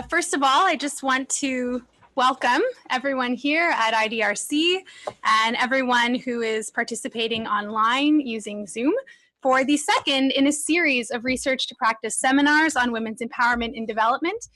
First of all, I just want to welcome everyone here at IDRC and everyone who is participating online using Zoom for the second in a series of research to practice seminars on women's empowerment in development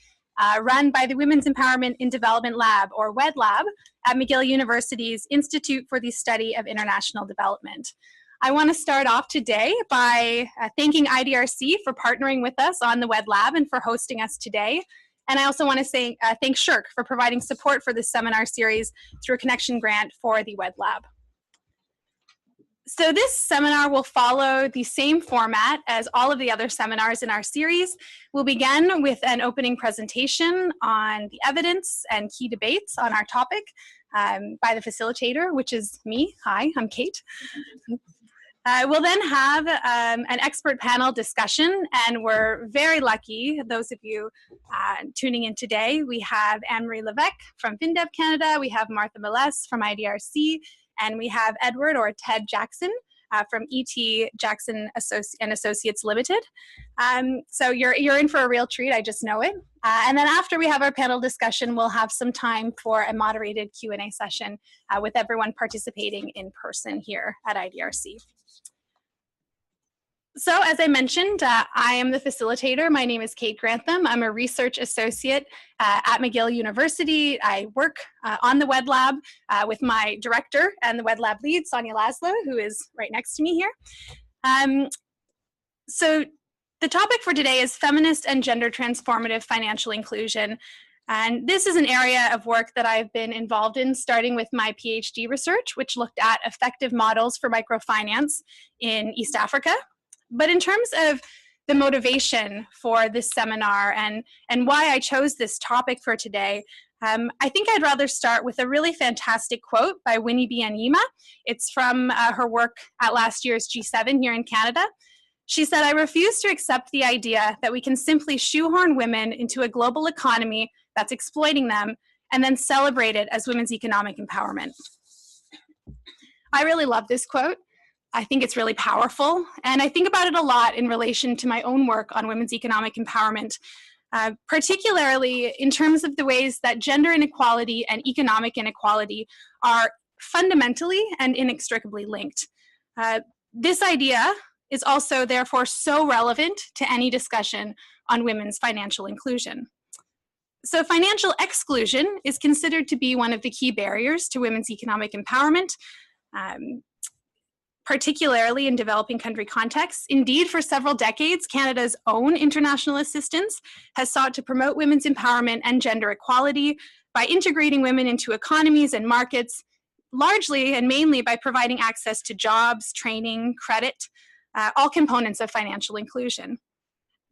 run by the Women's Empowerment in Development Lab, or WED Lab, at McGill University's Institute for the Study of International Development. I want to start off today by thanking IDRC for partnering with us on the WED Lab and for hosting us today. And I also want to say thank SSHRC for providing support for this seminar series through a connection grant for the WED Lab. So this seminar will follow the same format as all of the other seminars in our series. We'll begin with an opening presentation on the evidence and key debates on our topic by the facilitator, which is me. Hi, I'm Kate. We'll then have an expert panel discussion, and we're very lucky, those of you tuning in today. We have Anne-Marie Levesque from FinDev Canada, we have Martha Meless from IDRC, and we have Edward or Ted Jackson from ET Jackson and Associates Limited. So you're in for a real treat, I just know it. And then after we have our panel discussion, we'll have some time for a moderated Q&A session with everyone participating in person here at IDRC. So as I mentioned, I am the facilitator. My name is Kate Grantham. I'm a research associate at McGill University. I work on the WED Lab with my director and the WED Lab lead, Sonia Laszlo, who is right next to me here. So the topic for today is Feminist and Gender-Transformative Financial Inclusion. And this is an area of work that I've been involved in, starting with my PhD research, which looked at effective models for microfinance in East Africa. But in terms of the motivation for this seminar and why I chose this topic for today, I think I'd rather start with a really fantastic quote by Winnie B Anima. It's from her work at last year's G7 here in Canada. She said, "I refuse to accept the idea that we can simply shoehorn women into a global economy that's exploiting them and then celebrate it as women's economic empowerment." I really love this quote. I think it's really powerful, and I think about it a lot in relation to my own work on women's economic empowerment, particularly in terms of the ways that gender inequality and economic inequality are fundamentally and inextricably linked. This idea is also therefore so relevant to any discussion on women's financial inclusion. So financial exclusion is considered to be one of the key barriers to women's economic empowerment, particularly in developing country contexts. Indeed, for several decades, Canada's own international assistance has sought to promote women's empowerment and gender equality by integrating women into economies and markets, largely and mainly by providing access to jobs, training, credit, all components of financial inclusion.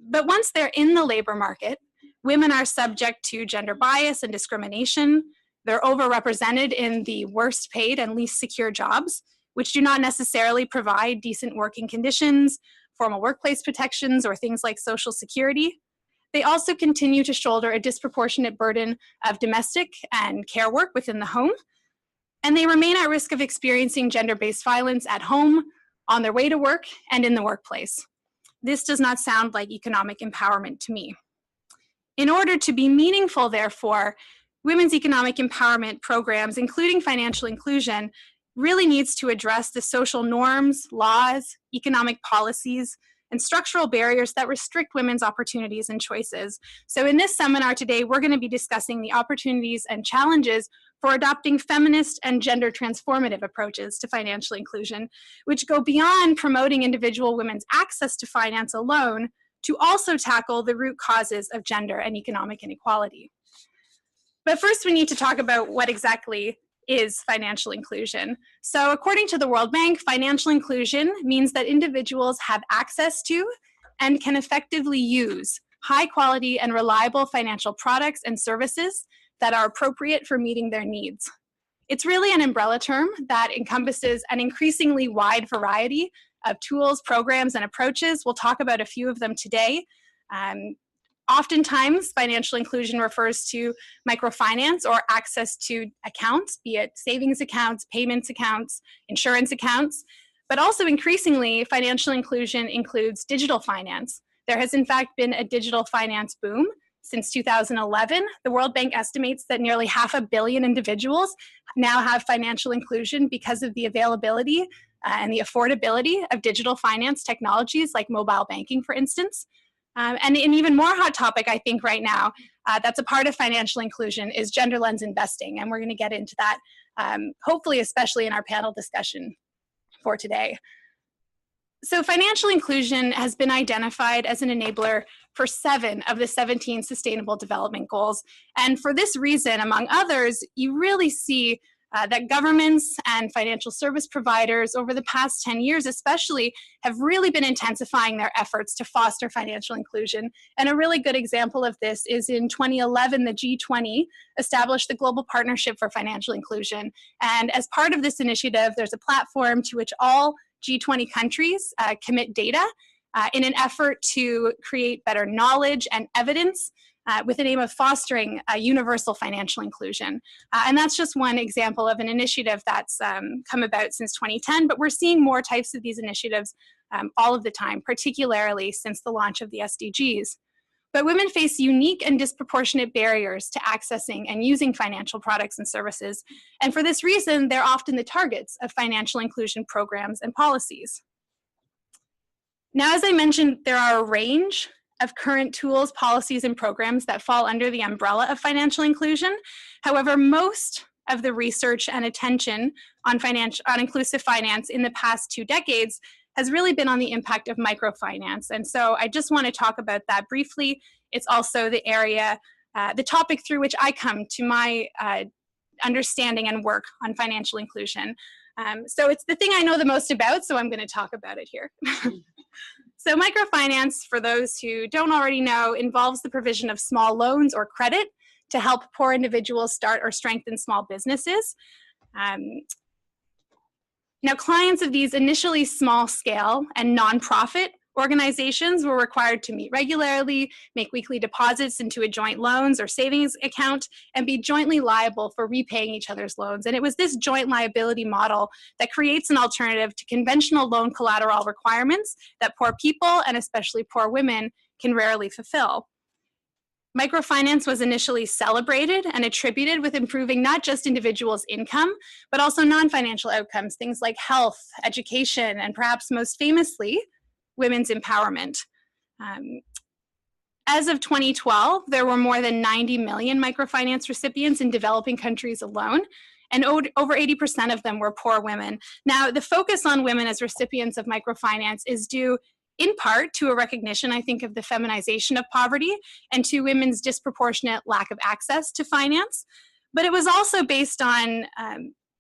But once they're in the labor market, women are subject to gender bias and discrimination. They're overrepresented in the worst paid and least secure jobs, which do not necessarily provide decent working conditions, formal workplace protections, or things like Social Security. They also continue to shoulder a disproportionate burden of domestic and care work within the home, and they remain at risk of experiencing gender-based violence at home, on their way to work, and in the workplace. This does not sound like economic empowerment to me. In order to be meaningful, therefore, women's economic empowerment programs, including financial inclusion, really needs to address the social norms, laws, economic policies, and structural barriers that restrict women's opportunities and choices. So in this seminar today, we're going to be discussing the opportunities and challenges for adopting feminist and gender-transformative approaches to financial inclusion, which go beyond promoting individual women's access to finance alone to also tackle the root causes of gender and economic inequality. But first, we need to talk about what exactly is financial inclusion. So according to the World Bank, financial inclusion means that individuals have access to and can effectively use high quality and reliable financial products and services that are appropriate for meeting their needs. It's really an umbrella term that encompasses an increasingly wide variety of tools, programs, and approaches. We'll talk about a few of them today. Oftentimes, financial inclusion refers to microfinance or access to accounts, be it savings accounts, payments accounts, insurance accounts, but also increasingly, financial inclusion includes digital finance. There has in fact been a digital finance boom Since 2011, the World Bank estimates that nearly 500 million individuals now have financial inclusion because of the availability and the affordability of digital finance technologies like mobile banking, for instance. And an even more hot topic, I think, right now, that's a part of financial inclusion is gender lens investing. And we're going to get into that, hopefully, especially in our panel discussion for today. So financial inclusion has been identified as an enabler for 7 of the 17 Sustainable Development Goals. And for this reason, among others, you really see that governments and financial service providers over the past 10 years especially have really been intensifying their efforts to foster financial inclusion. And a really good example of this is in 2011, the G20 established the Global Partnership for Financial Inclusion. And as part of this initiative, there's a platform to which all G20 countries commit data in an effort to create better knowledge and evidence with the aim of fostering universal financial inclusion. And that's just one example of an initiative that's come about since 2010, but we're seeing more types of these initiatives all of the time, particularly since the launch of the SDGs. But women face unique and disproportionate barriers to accessing and using financial products and services. And for this reason, they're often the targets of financial inclusion programs and policies. Now, as I mentioned, there are a range of current tools, policies, and programs that fall under the umbrella of financial inclusion. However, most of the research and attention on inclusive finance in the past 2 decades has really been on the impact of microfinance. And so I just want to talk about that briefly. It's also the area, the topic through which I come to my understanding and work on financial inclusion. So it's the thing I know the most about, so I'm going to talk about it here. So microfinance, for those who don't already know, involves the provision of small loans or credit to help poor individuals start or strengthen small businesses. Now, clients of these initially small-scale and nonprofit organizations were required to meet regularly, make weekly deposits into a joint loans or savings account, and be jointly liable for repaying each other's loans. And it was this joint liability model that creates an alternative to conventional loan collateral requirements that poor people, and especially poor women, can rarely fulfill. Microfinance was initially celebrated and attributed with improving not just individuals' income, but also non-financial outcomes, things like health, education, and perhaps most famously, women's empowerment. As of 2012, there were more than 90 million microfinance recipients in developing countries alone, and over 80% of them were poor women. Now, the focus on women as recipients of microfinance is due in part to a recognition, I think, of the feminization of poverty and to women's disproportionate lack of access to finance. But it was also based on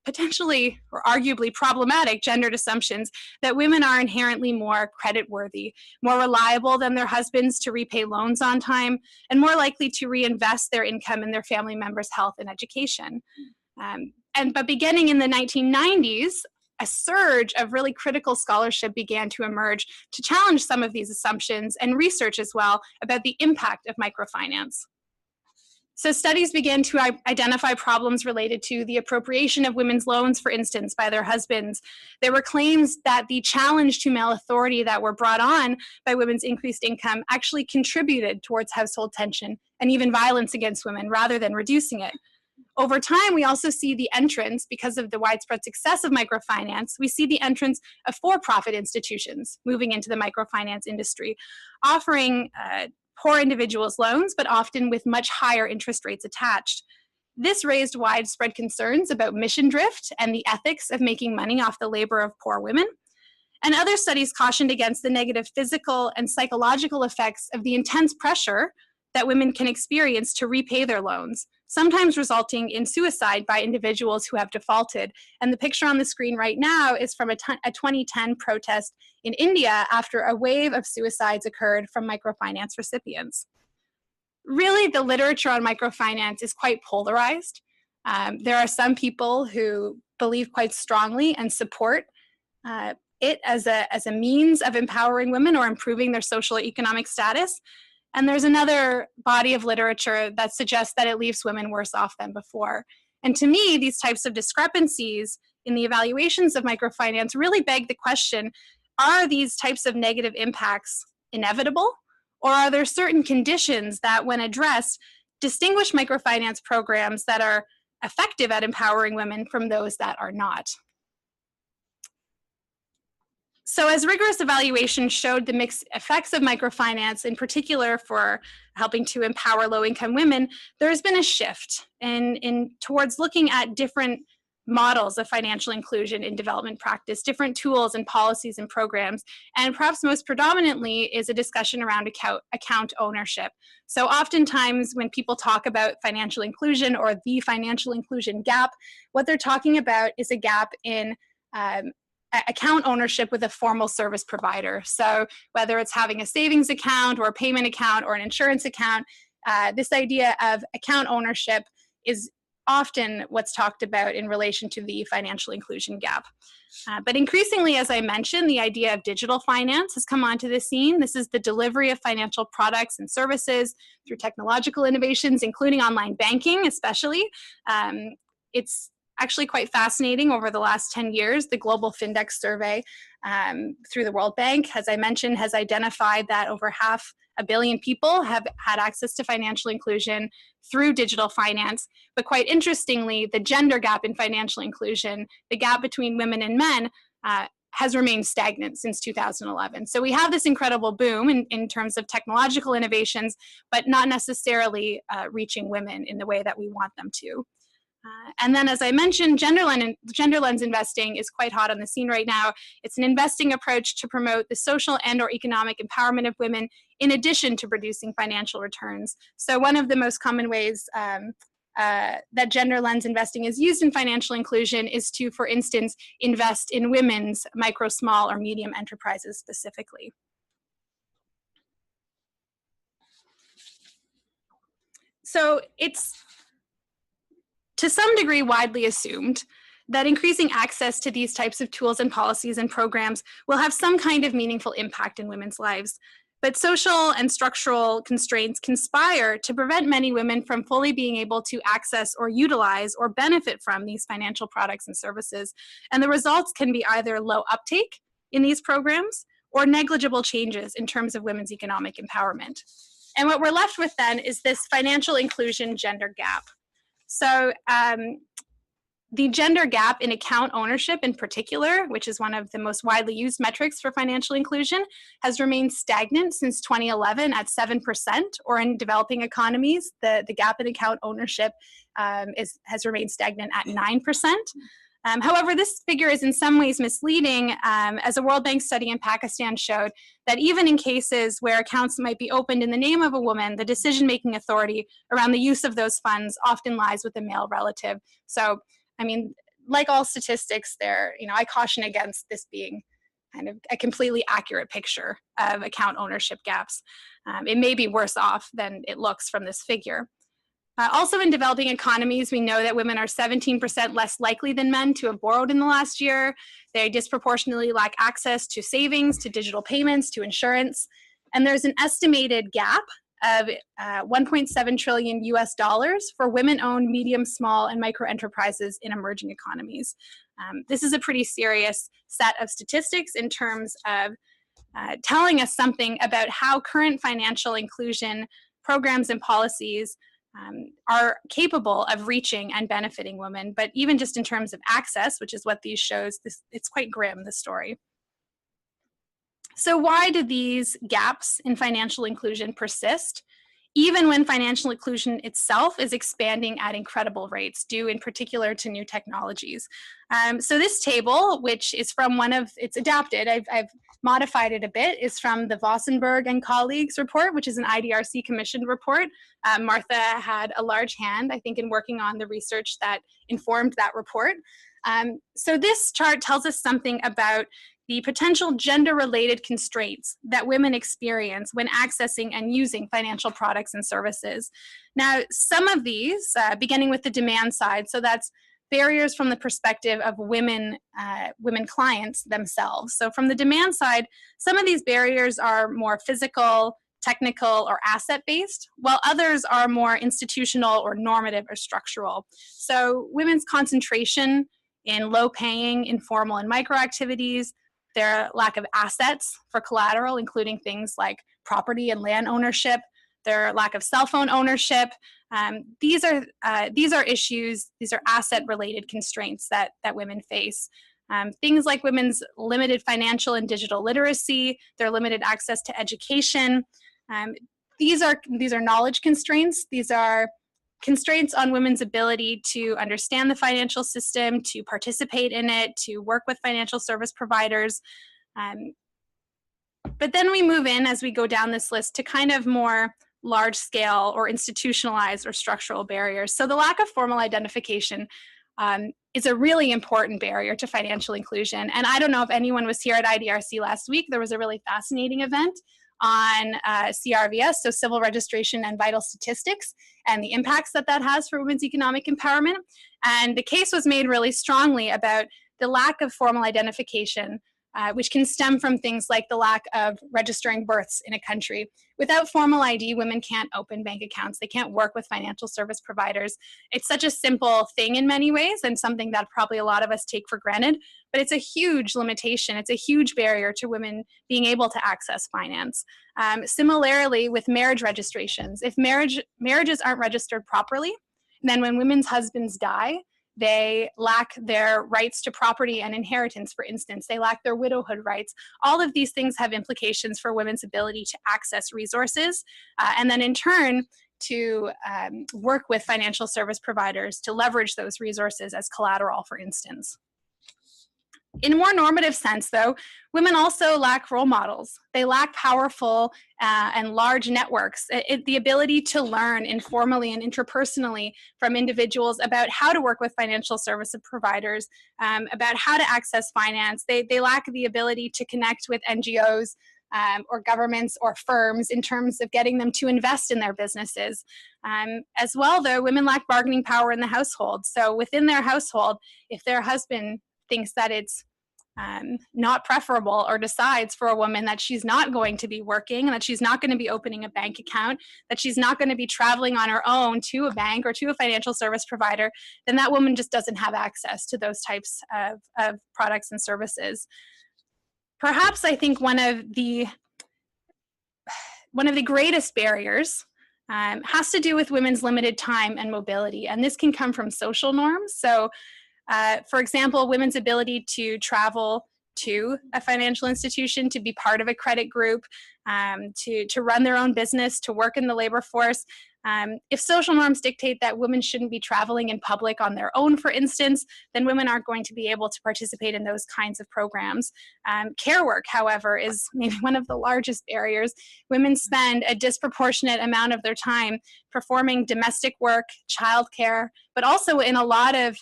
potentially or arguably problematic gendered assumptions that women are inherently more creditworthy, more reliable than their husbands to repay loans on time, and more likely to reinvest their income in their family members' health and education. But beginning in the 1990s, a surge of really critical scholarship began to emerge to challenge some of these assumptions and research as well about the impact of microfinance. So studies began to identify problems related to the appropriation of women's loans, for instance, by their husbands. There were claims that the challenge to male authority that were brought on by women's increased income actually contributed towards household tension and even violence against women rather than reducing it. Over time, we also see the entrance, because of the widespread success of microfinance, we see the entrance of for-profit institutions moving into the microfinance industry, offering poor individuals loans, but often with much higher interest rates attached. This raised widespread concerns about mission drift and the ethics of making money off the labor of poor women. And other studies cautioned against the negative physical and psychological effects of the intense pressure that women can experience to repay their loans, sometimes resulting in suicide by individuals who have defaulted. And the picture on the screen right now is from a 2010 protest in India after a wave of suicides occurred from microfinance recipients. Really, the literature on microfinance is quite polarized. There are some people who believe quite strongly and support it as a means of empowering women or improving their social or economic status. And there's another body of literature that suggests that it leaves women worse off than before. And to me, these types of discrepancies in the evaluations of microfinance really beg the question, are these types of negative impacts inevitable? Or are there certain conditions that, when addressed, distinguish microfinance programs that are effective at empowering women from those that are not? So as rigorous evaluation showed the mixed effects of microfinance, in particular for helping to empower low-income women, there has been a shift towards looking at different models of financial inclusion in development practice, different tools and policies and programs, and perhaps most predominantly is a discussion around account ownership. So oftentimes when people talk about financial inclusion or the financial inclusion gap, what they're talking about is a gap in account ownership with a formal service provider. So whether it's having a savings account or a payment account or an insurance account, this idea of account ownership is often what's talked about in relation to the financial inclusion gap. But increasingly, as I mentioned, the idea of digital finance has come onto the scene. This is the delivery of financial products and services through technological innovations, including online banking especially. It's actually quite fascinating. Over the last 10 years, the Global Findex survey through the World Bank, as I mentioned, has identified that over 500 million people have had access to financial inclusion through digital finance. But quite interestingly, the gender gap in financial inclusion, the gap between women and men, has remained stagnant since 2011. So we have this incredible boom in terms of technological innovations, but not necessarily reaching women in the way that we want them to. And then, as I mentioned, gender lens investing is quite hot on the scene right now. It's an investing approach to promote the social and/or economic empowerment of women in addition to producing financial returns. So one of the most common ways that gender lens investing is used in financial inclusion is to, for instance, invest in women's micro, small, or medium enterprises specifically. So it's to some degree widely assumed that increasing access to these types of tools and policies and programs will have some kind of meaningful impact in women's lives. But social and structural constraints conspire to prevent many women from fully being able to access or utilize or benefit from these financial products and services. And the results can be either low uptake in these programs or negligible changes in terms of women's economic empowerment. And what we're left with then is this financial inclusion gender gap. So the gender gap in account ownership in particular, which is one of the most widely used metrics for financial inclusion, has remained stagnant since 2011 at 7%, or in developing economies, the gap in account ownership has remained stagnant at 9%. However, this figure is in some ways misleading, as a World Bank study in Pakistan showed that even in cases where accounts might be opened in the name of a woman, the decision-making authority around the use of those funds often lies with a male relative. So, I mean, like all statistics there, I caution against this being kind of a completely accurate picture of account ownership gaps. It may be worse off than it looks from this figure. Also in developing economies, we know that women are 17% less likely than men to have borrowed in the last year. They disproportionately lack access to savings, to digital payments, to insurance. And there's an estimated gap of $1.7 trillion US for women-owned medium, small, and micro enterprises in emerging economies. This is a pretty serious set of statistics in terms of telling us something about how current financial inclusion programs and policies are capable of reaching and benefiting women, but even just in terms of access, which is what these shows, it's quite grim, this story. So why do these gaps in financial inclusion persist, even when financial inclusion itself is expanding at incredible rates, due in particular to new technologies? So this table, which is from it's adapted, I've modified it a bit, is from the Vossenberg and colleagues report, which is an IDRC commissioned report. Martha had a large hand, I think, in working on the research that informed that report. So this chart tells us something about the potential gender-related constraints that women experience when accessing and using financial products and services. Now, some of these, beginning with the demand side, so that's barriers from the perspective of women clients themselves. So from the demand side, some of these barriers are more physical, technical, or asset-based, while others are more institutional or normative or structural. So women's concentration in low-paying, informal, and micro activities, their lack of assets for collateral, including things like property and land ownership, their lack of cell phone ownership. These are issues, these are asset-related constraints that women face. Things like women's limited financial and digital literacy, their limited access to education. These are knowledge constraints. These are constraints on women's ability to understand the financial system, to participate in it, to work with financial service providers. But then we move in, as we go down this list, to kind of more large scale or institutionalized or structural barriers. So the lack of formal identification is a really important barrier to financial inclusion. And I don't know if anyone was here at IDRC last week. There was a really fascinating event on CRVS, so civil registration and vital statistics, and the impacts that has for women's economic empowerment. And the case was made really strongly about the lack of formal identification, which can stem from things like the lack of registering births in a country. Without formal ID, women can't open bank accounts. They can't work with financial service providers. It's such a simple thing in many ways, and something that probably a lot of us take for granted, but it's a huge limitation. It's a huge barrier to women being able to access finance. Similarly, with marriage registrations, if marriages aren't registered properly, then when women's husbands die, they lack their rights to property and inheritance, for instance. They lack their widowhood rights. All of these things have implications for women's ability to access resources, and then in turn to work with financial service providers to leverage those resources as collateral, for instance. In a more normative sense, though, women also lack role models. They lack powerful and large networks, the ability to learn informally and interpersonally from individuals about how to work with financial service providers, about how to access finance. They lack the ability to connect with NGOs or governments or firms in terms of getting them to invest in their businesses. As well, though, women lack bargaining power in the household. So within their household, if their husband thinks that it's not preferable or decides for a woman that she's not going to be working, that she's not going to be opening a bank account, that she's not going to be traveling on her own to a bank or to a financial service provider, then that woman just doesn't have access to those types of products and services. Perhaps I think one of the greatest barriers has to do with women's limited time and mobility, and this can come from social norms. So for example, women's ability to travel to a financial institution, to be part of a credit group, to run their own business, to work in the labor force. If social norms dictate that women shouldn't be traveling in public on their own, for instance, then women aren't going to be able to participate in those kinds of programs. Care work, however, is maybe one of the largest barriers. Women spend a disproportionate amount of their time performing domestic work, childcare, but also in a lot of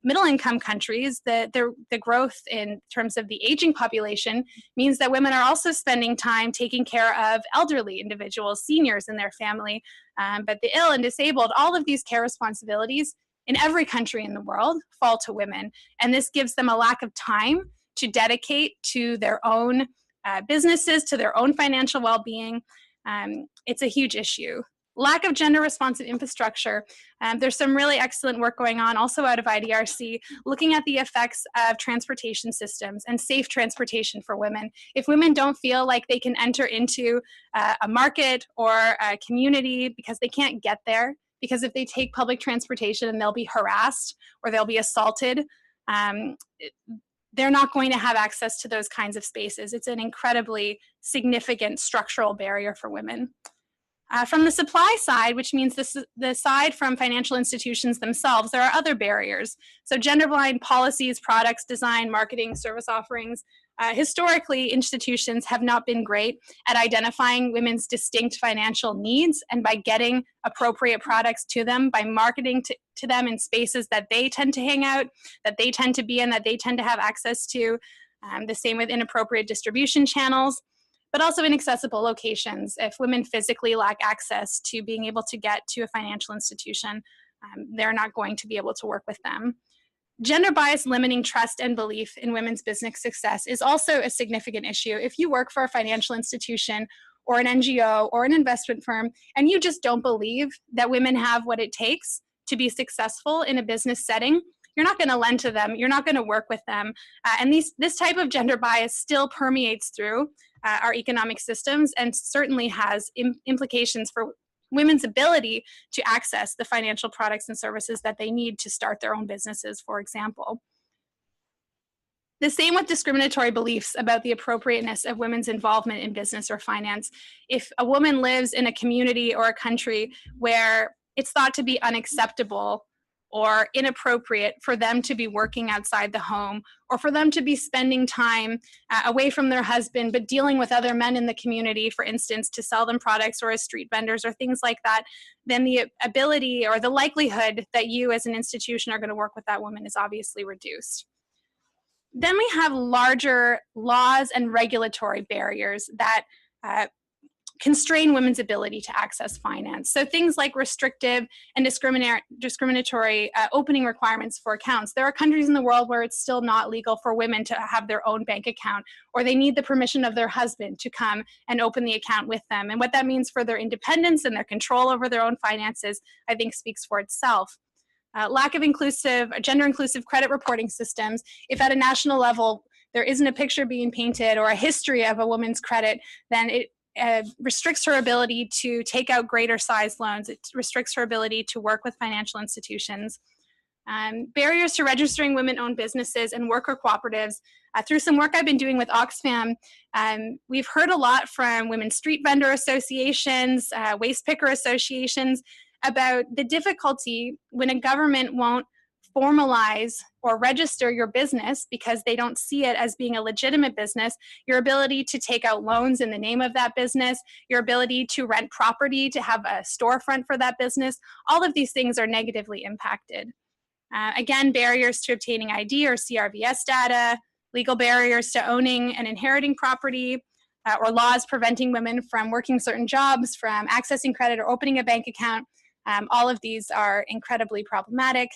middle-income countries, the growth in terms of the aging population means that women are also spending time taking care of elderly individuals, seniors in their family, but the ill and disabled. All of these care responsibilities in every country in the world fall to women, and this gives them a lack of time to dedicate to their own businesses, to their own financial well-being. It's a huge issue. Lack of gender-responsive infrastructure. There's some really excellent work going on also out of IDRC looking at the effects of transportation systems and safe transportation for women. If women don't feel like they can enter into a market or a community because they can't get there, because if they take public transportation and they'll be harassed or they'll be assaulted, they're not going to have access to those kinds of spaces. It's an incredibly significant structural barrier for women. From the supply side, which means the side from financial institutions themselves, there are other barriers. So gender-blind policies, products, design, marketing, service offerings. Historically, institutions have not been great at identifying women's distinct financial needs and by getting appropriate products to them, by marketing to them in spaces that they tend to hang out, that they tend to be in, that they tend to have access to. The same with inappropriate distribution channels, but also inaccessible locations. If women physically lack access to being able to get to a financial institution, they're not going to be able to work with them. Gender bias limiting trust and belief in women's business success is also a significant issue. If you work for a financial institution or an NGO or an investment firm, and you just don't believe that women have what it takes to be successful in a business setting, you're not going to lend to them, you're not going to work with them. And this type of gender bias still permeates through our economic systems and certainly has implications for women's ability to access the financial products and services that they need to start their own businesses, for example. The same with discriminatory beliefs about the appropriateness of women's involvement in business or finance. If a woman lives in a community or a country where it's thought to be unacceptable or inappropriate for them to be working outside the home, or for them to be spending time away from their husband, but dealing with other men in the community, for instance, to sell them products or as street vendors or things like that, then the ability or the likelihood that you as an institution are going to work with that woman is obviously reduced. Then we have larger laws and regulatory barriers that constrain women's ability to access finance. So things like restrictive and discriminatory opening requirements for accounts. There are countries in the world where it's still not legal for women to have their own bank account, or they need the permission of their husband to come and open the account with them. And what that means for their independence and their control over their own finances, I think speaks for itself. Lack of gender-inclusive credit reporting systems. If at a national level there isn't a picture being painted or a history of a woman's credit, then it restricts her ability to take out greater size loans. It restricts her ability to work with financial institutions. Barriers to registering women-owned businesses and worker cooperatives. Through some work I've been doing with Oxfam, we've heard a lot from women's street vendor associations, waste picker associations, about the difficulty when a government won't formalize or register your business because they don't see it as being a legitimate business, your ability to take out loans in the name of that business, your ability to rent property, to have a storefront for that business, all of these things are negatively impacted. Again, barriers to obtaining ID or CRVS data, legal barriers to owning and inheriting property, or laws preventing women from working certain jobs, from accessing credit or opening a bank account. All of these are incredibly problematic.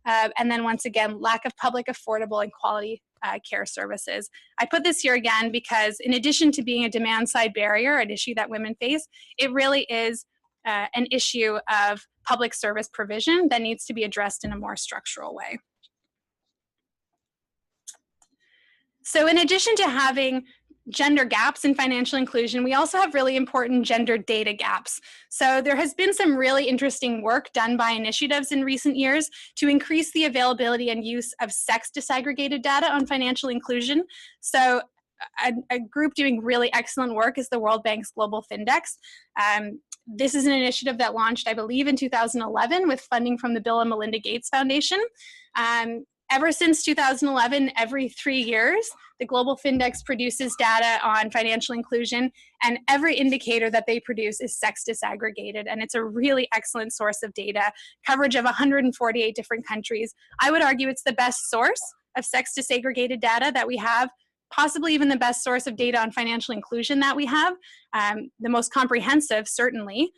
And then once again, lack of public, affordable, and quality care services. I put this here again because in addition to being a demand-side barrier, an issue that women face, it really is an issue of public service provision that needs to be addressed in a more structural way. So in addition to having gender gaps in financial inclusion, we also have really important gender data gaps. So there has been some really interesting work done by initiatives in recent years to increase the availability and use of sex disaggregated data on financial inclusion. So a group doing really excellent work is the World Bank's Global Findex. This is an initiative that launched, I believe, in 2011 with funding from the Bill and Melinda Gates Foundation. Ever since 2011, every 3 years, the Global Findex produces data on financial inclusion, and every indicator that they produce is sex disaggregated, and it's a really excellent source of data, coverage of 148 different countries. I would argue it's the best source of sex disaggregated data that we have, possibly even the best source of data on financial inclusion that we have, the most comprehensive, certainly,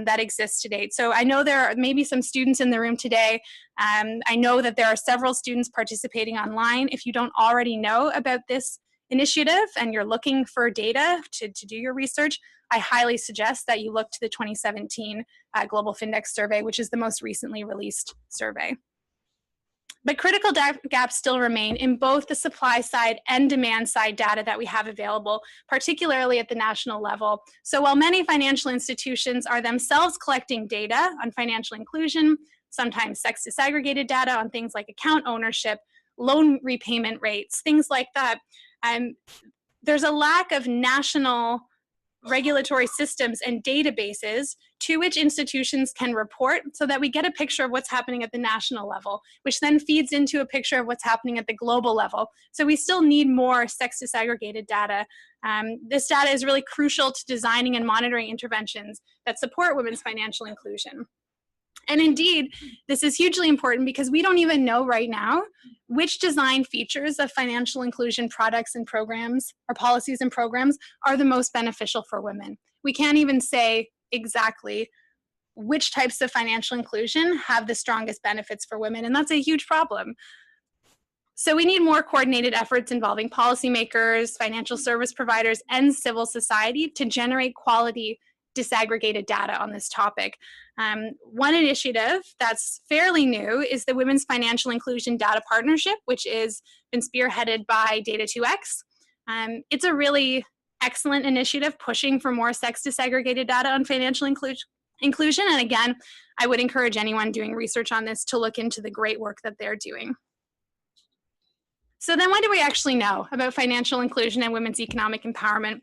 that exists to date. So I know there are maybe some students in the room today. I know that there are several students participating online. If you don't already know about this initiative and you're looking for data to do your research, I highly suggest that you look to the 2017 Global Findex survey, which is the most recently released survey. But critical gaps still remain in both the supply side and demand side data that we have available, particularly at the national level. So while many financial institutions are themselves collecting data on financial inclusion, sometimes sex disaggregated data on things like account ownership, loan repayment rates, things like that, there's a lack of national regulatory systems and databases to which institutions can report so that we get a picture of what's happening at the national level, which then feeds into a picture of what's happening at the global level. So we still need more sex disaggregated data. This data is really crucial to designing and monitoring interventions that support women's financial inclusion. And indeed, this is hugely important because we don't even know right now which design features of financial inclusion products and programs or policies and programs are the most beneficial for women. We can't even say exactly which types of financial inclusion have the strongest benefits for women, and that's a huge problem. So we need more coordinated efforts involving policymakers, financial service providers, and civil society to generate quality disaggregated data on this topic. One initiative that's fairly new is the Women's Financial Inclusion Data Partnership, which is been spearheaded by Data2X. It's a really excellent initiative pushing for more sex disaggregated data on financial inclusion. And again, I would encourage anyone doing research on this to look into the great work that they're doing. So then what do we actually know about financial inclusion and women's economic empowerment?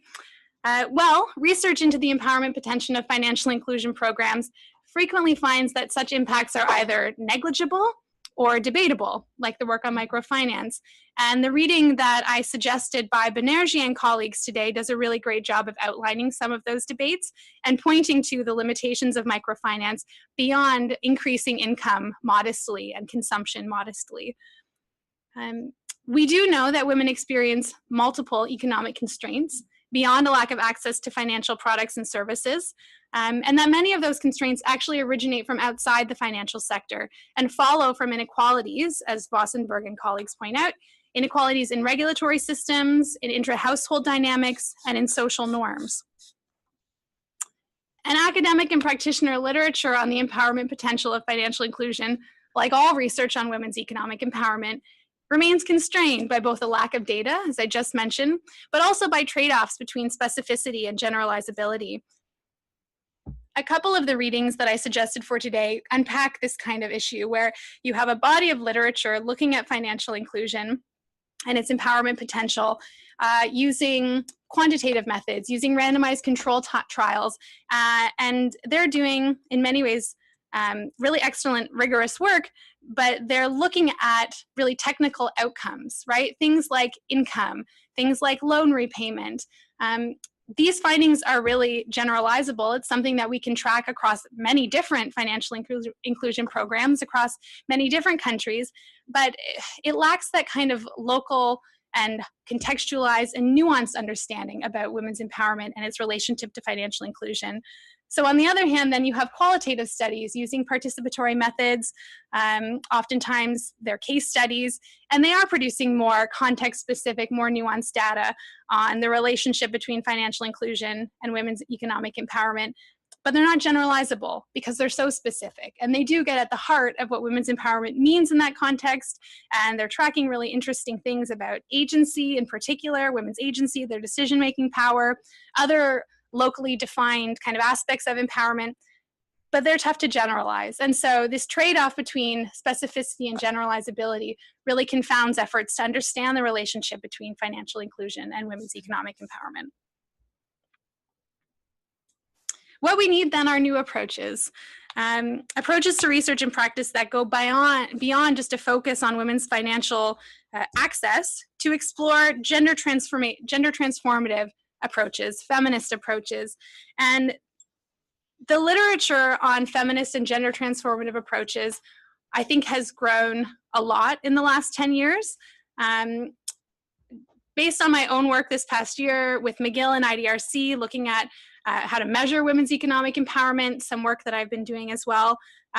Well, research into the empowerment potential of financial inclusion programs frequently finds that such impacts are either negligible or debatable, like the work on microfinance. And the reading that I suggested by Banerjee and colleagues today does a really great job of outlining some of those debates and pointing to the limitations of microfinance beyond increasing income modestly and consumption modestly. We do know that women experience multiple economic constraints beyond a lack of access to financial products and services, and that many of those constraints actually originate from outside the financial sector and follow from inequalities, as Vossenberg and colleagues point out, inequalities in regulatory systems, in intra-household dynamics, and in social norms. And academic and practitioner literature on the empowerment potential of financial inclusion, like all research on women's economic empowerment, remains constrained by both a lack of data, as I just mentioned, but also by trade-offs between specificity and generalizability. A couple of the readings that I suggested for today unpack this kind of issue, where you have a body of literature looking at financial inclusion and its empowerment potential using quantitative methods, using randomized control trials, and they're doing, in many ways, really excellent, rigorous work, but they're looking at really technical outcomes, right? Things like income, things like loan repayment. These findings are really generalizable. It's something that we can track across many different financial inclusion programs across many different countries, but it lacks that kind of local and contextualized and nuanced understanding about women's empowerment and its relationship to financial inclusion. So on the other hand, then you have qualitative studies using participatory methods, oftentimes they're case studies, and they are producing more context-specific, more nuanced data on the relationship between financial inclusion and women's economic empowerment, but they're not generalizable because they're so specific, and they do get at the heart of what women's empowerment means in that context, and they're tracking really interesting things about agency in particular, women's agency, their decision-making power, other locally defined kind of aspects of empowerment, but they're tough to generalize. And so this trade-off between specificity and generalizability really confounds efforts to understand the relationship between financial inclusion and women's economic empowerment. What we need then are new approaches. Approaches to research and practice that go beyond just a focus on women's financial access to explore gender transformative approaches, feminist approaches. And the literature on feminist and gender transformative approaches, I think, has grown a lot in the last 10 years. Based on my own work this past year with McGill and IDRC, looking at how to measure women's economic empowerment, some work that I've been doing as well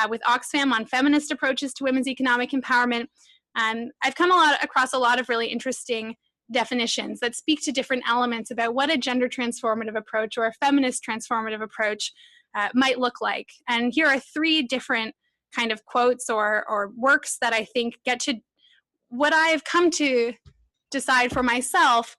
with Oxfam on feminist approaches to women's economic empowerment, I've come across a lot of really interesting definitions that speak to different elements about what a gender transformative approach or a feminist transformative approach might look like. And here are three different kind of quotes or works that I think get to what I've come to decide for myself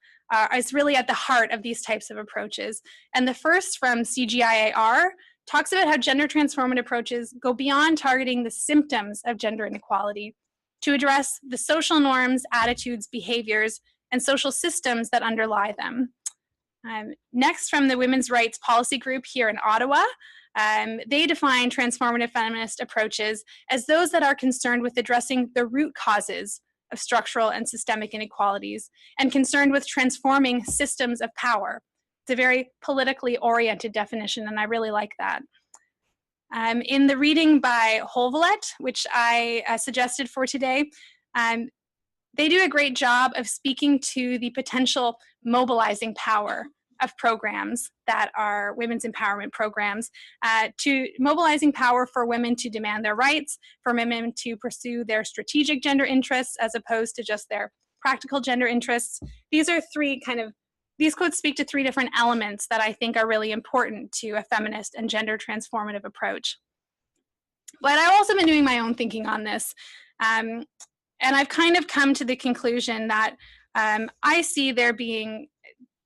is really at the heart of these types of approaches. And the first, from CGIAR, talks about how gender transformative approaches go beyond targeting the symptoms of gender inequality to address the social norms, attitudes, behaviors, and social systems that underlie them. Next, from the Women's Rights Policy Group here in Ottawa, they define transformative feminist approaches as those that are concerned with addressing the root causes of structural and systemic inequalities and concerned with transforming systems of power. It's a very politically oriented definition, and I really like that. In the reading by Holvelet, which I suggested for today, they do a great job of speaking to the potential mobilizing power of programs that are women's empowerment programs, to mobilizing power for women to demand their rights, for women to pursue their strategic gender interests as opposed to just their practical gender interests. These are three kind of These quotes speak to 3 different elements that I think are really important to a feminist and gender transformative approach. But I've also been doing my own thinking on this. And I've kind of come to the conclusion that I see there being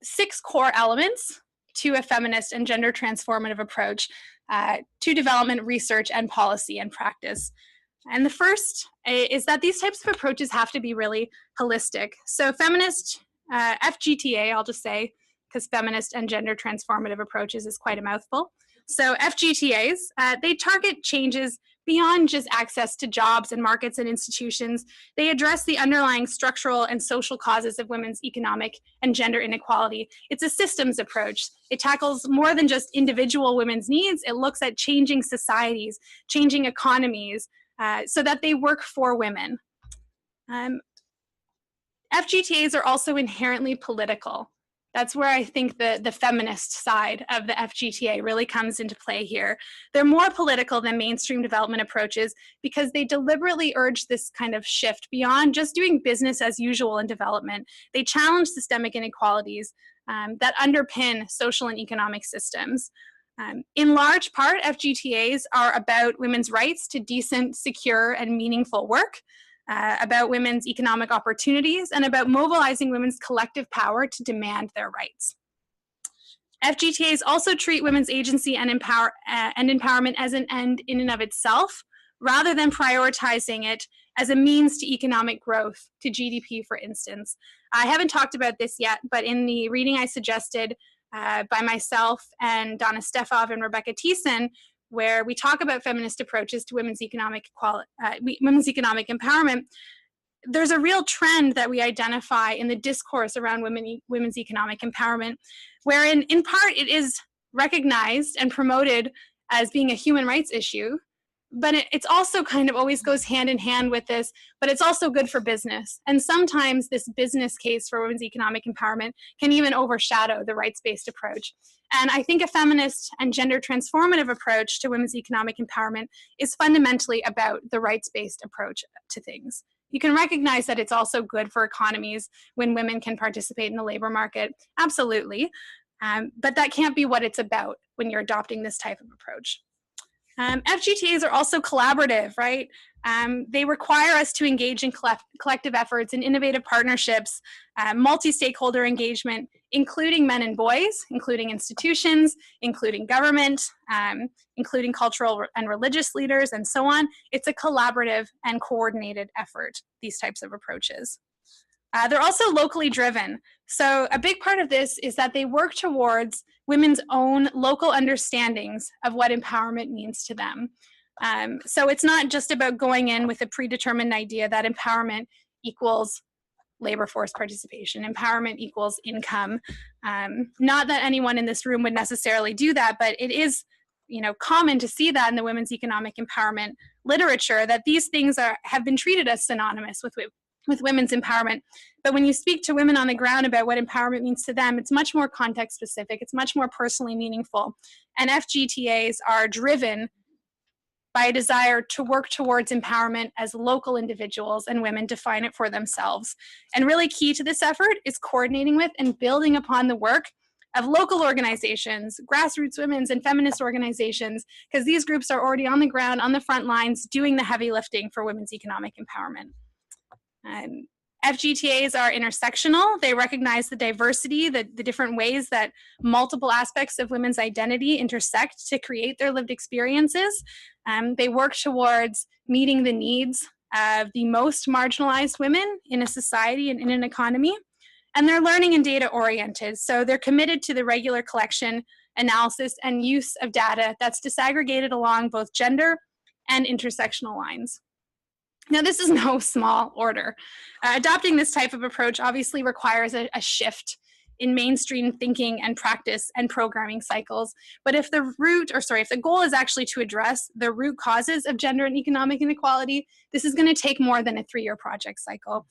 6 core elements to a feminist and gender transformative approach to development, research, and policy and practice. And the first is that these types of approaches have to be really holistic. So feminist, FGTA, I'll just say, because feminist and gender transformative approaches is quite a mouthful. So FGTAs, they target changes beyond just access to jobs and markets and institutions. They address the underlying structural and social causes of women's economic and gender inequality. It's a systems approach. It tackles more than just individual women's needs. It looks at changing societies, changing economies, so that they work for women. FGTAs are also inherently political. That's where I think the feminist side of the FGTA really comes into play here. They're more political than mainstream development approaches because they deliberately urge this kind of shift beyond just doing business as usual in development. They challenge systemic inequalities that underpin social and economic systems. In large part, FGTAs are about women's rights to decent, secure, and meaningful work, about women's economic opportunities, and about mobilizing women's collective power to demand their rights. FGTAs also treat women's agency and empowerment as an end in and of itself, rather than prioritizing it as a means to economic growth, to GDP, for instance. I haven't talked about this yet, but in the reading I suggested by myself and Donna Stefov and Rebecca Thiessen, where we talk about feminist approaches to women's economic empowerment, there's a real trend that we identify in the discourse around women's economic empowerment, wherein in part it is recognized and promoted as being a human rights issue, but it's also kind of always goes hand in hand with this, but it's also good for business. And sometimes this business case for women's economic empowerment can even overshadow the rights-based approach. And I think a feminist and gender transformative approach to women's economic empowerment is fundamentally about the rights-based approach to things. You can recognize that it's also good for economies when women can participate in the labor market, absolutely. But that can't be what it's about when you're adopting this type of approach. FGTAs are also collaborative, right? They require us to engage in collective efforts and innovative partnerships, multi-stakeholder engagement, including men and boys, including institutions, including government, including cultural and religious leaders, and so on. It's a collaborative and coordinated effort, these types of approaches. They're also locally driven. So a big part of this is that they work towards women's own local understandings of what empowerment means to them. So it's not just about going in with a predetermined idea that empowerment equals labor force participation, empowerment equals income. Not that anyone in this room would necessarily do that, but it is, common to see that in the women's economic empowerment literature, that these things have been treated as synonymous with women's empowerment. But when you speak to women on the ground about what empowerment means to them, it's much more context specific, it's much more personally meaningful. And FGTAs are driven by a desire to work towards empowerment as local individuals and women define it for themselves. And really key to this effort is coordinating with and building upon the work of local organizations, grassroots women's and feminist organizations, because these groups are already on the ground, on the front lines, doing the heavy lifting for women's economic empowerment. FGTAs are intersectional. They recognize the diversity, the different ways that multiple aspects of women's identity intersect to create their lived experiences. They work towards meeting the needs of the most marginalized women in a society and in an economy. And they're learning and data oriented. So they're committed to the regular collection, analysis, and use of data that's disaggregated along both gender and intersectional lines. Now, this is no small order. Adopting this type of approach obviously requires a shift in mainstream thinking and practice and programming cycles. But if the goal is actually to address the root causes of gender and economic inequality, this is going to take more than a 3-year project cycle.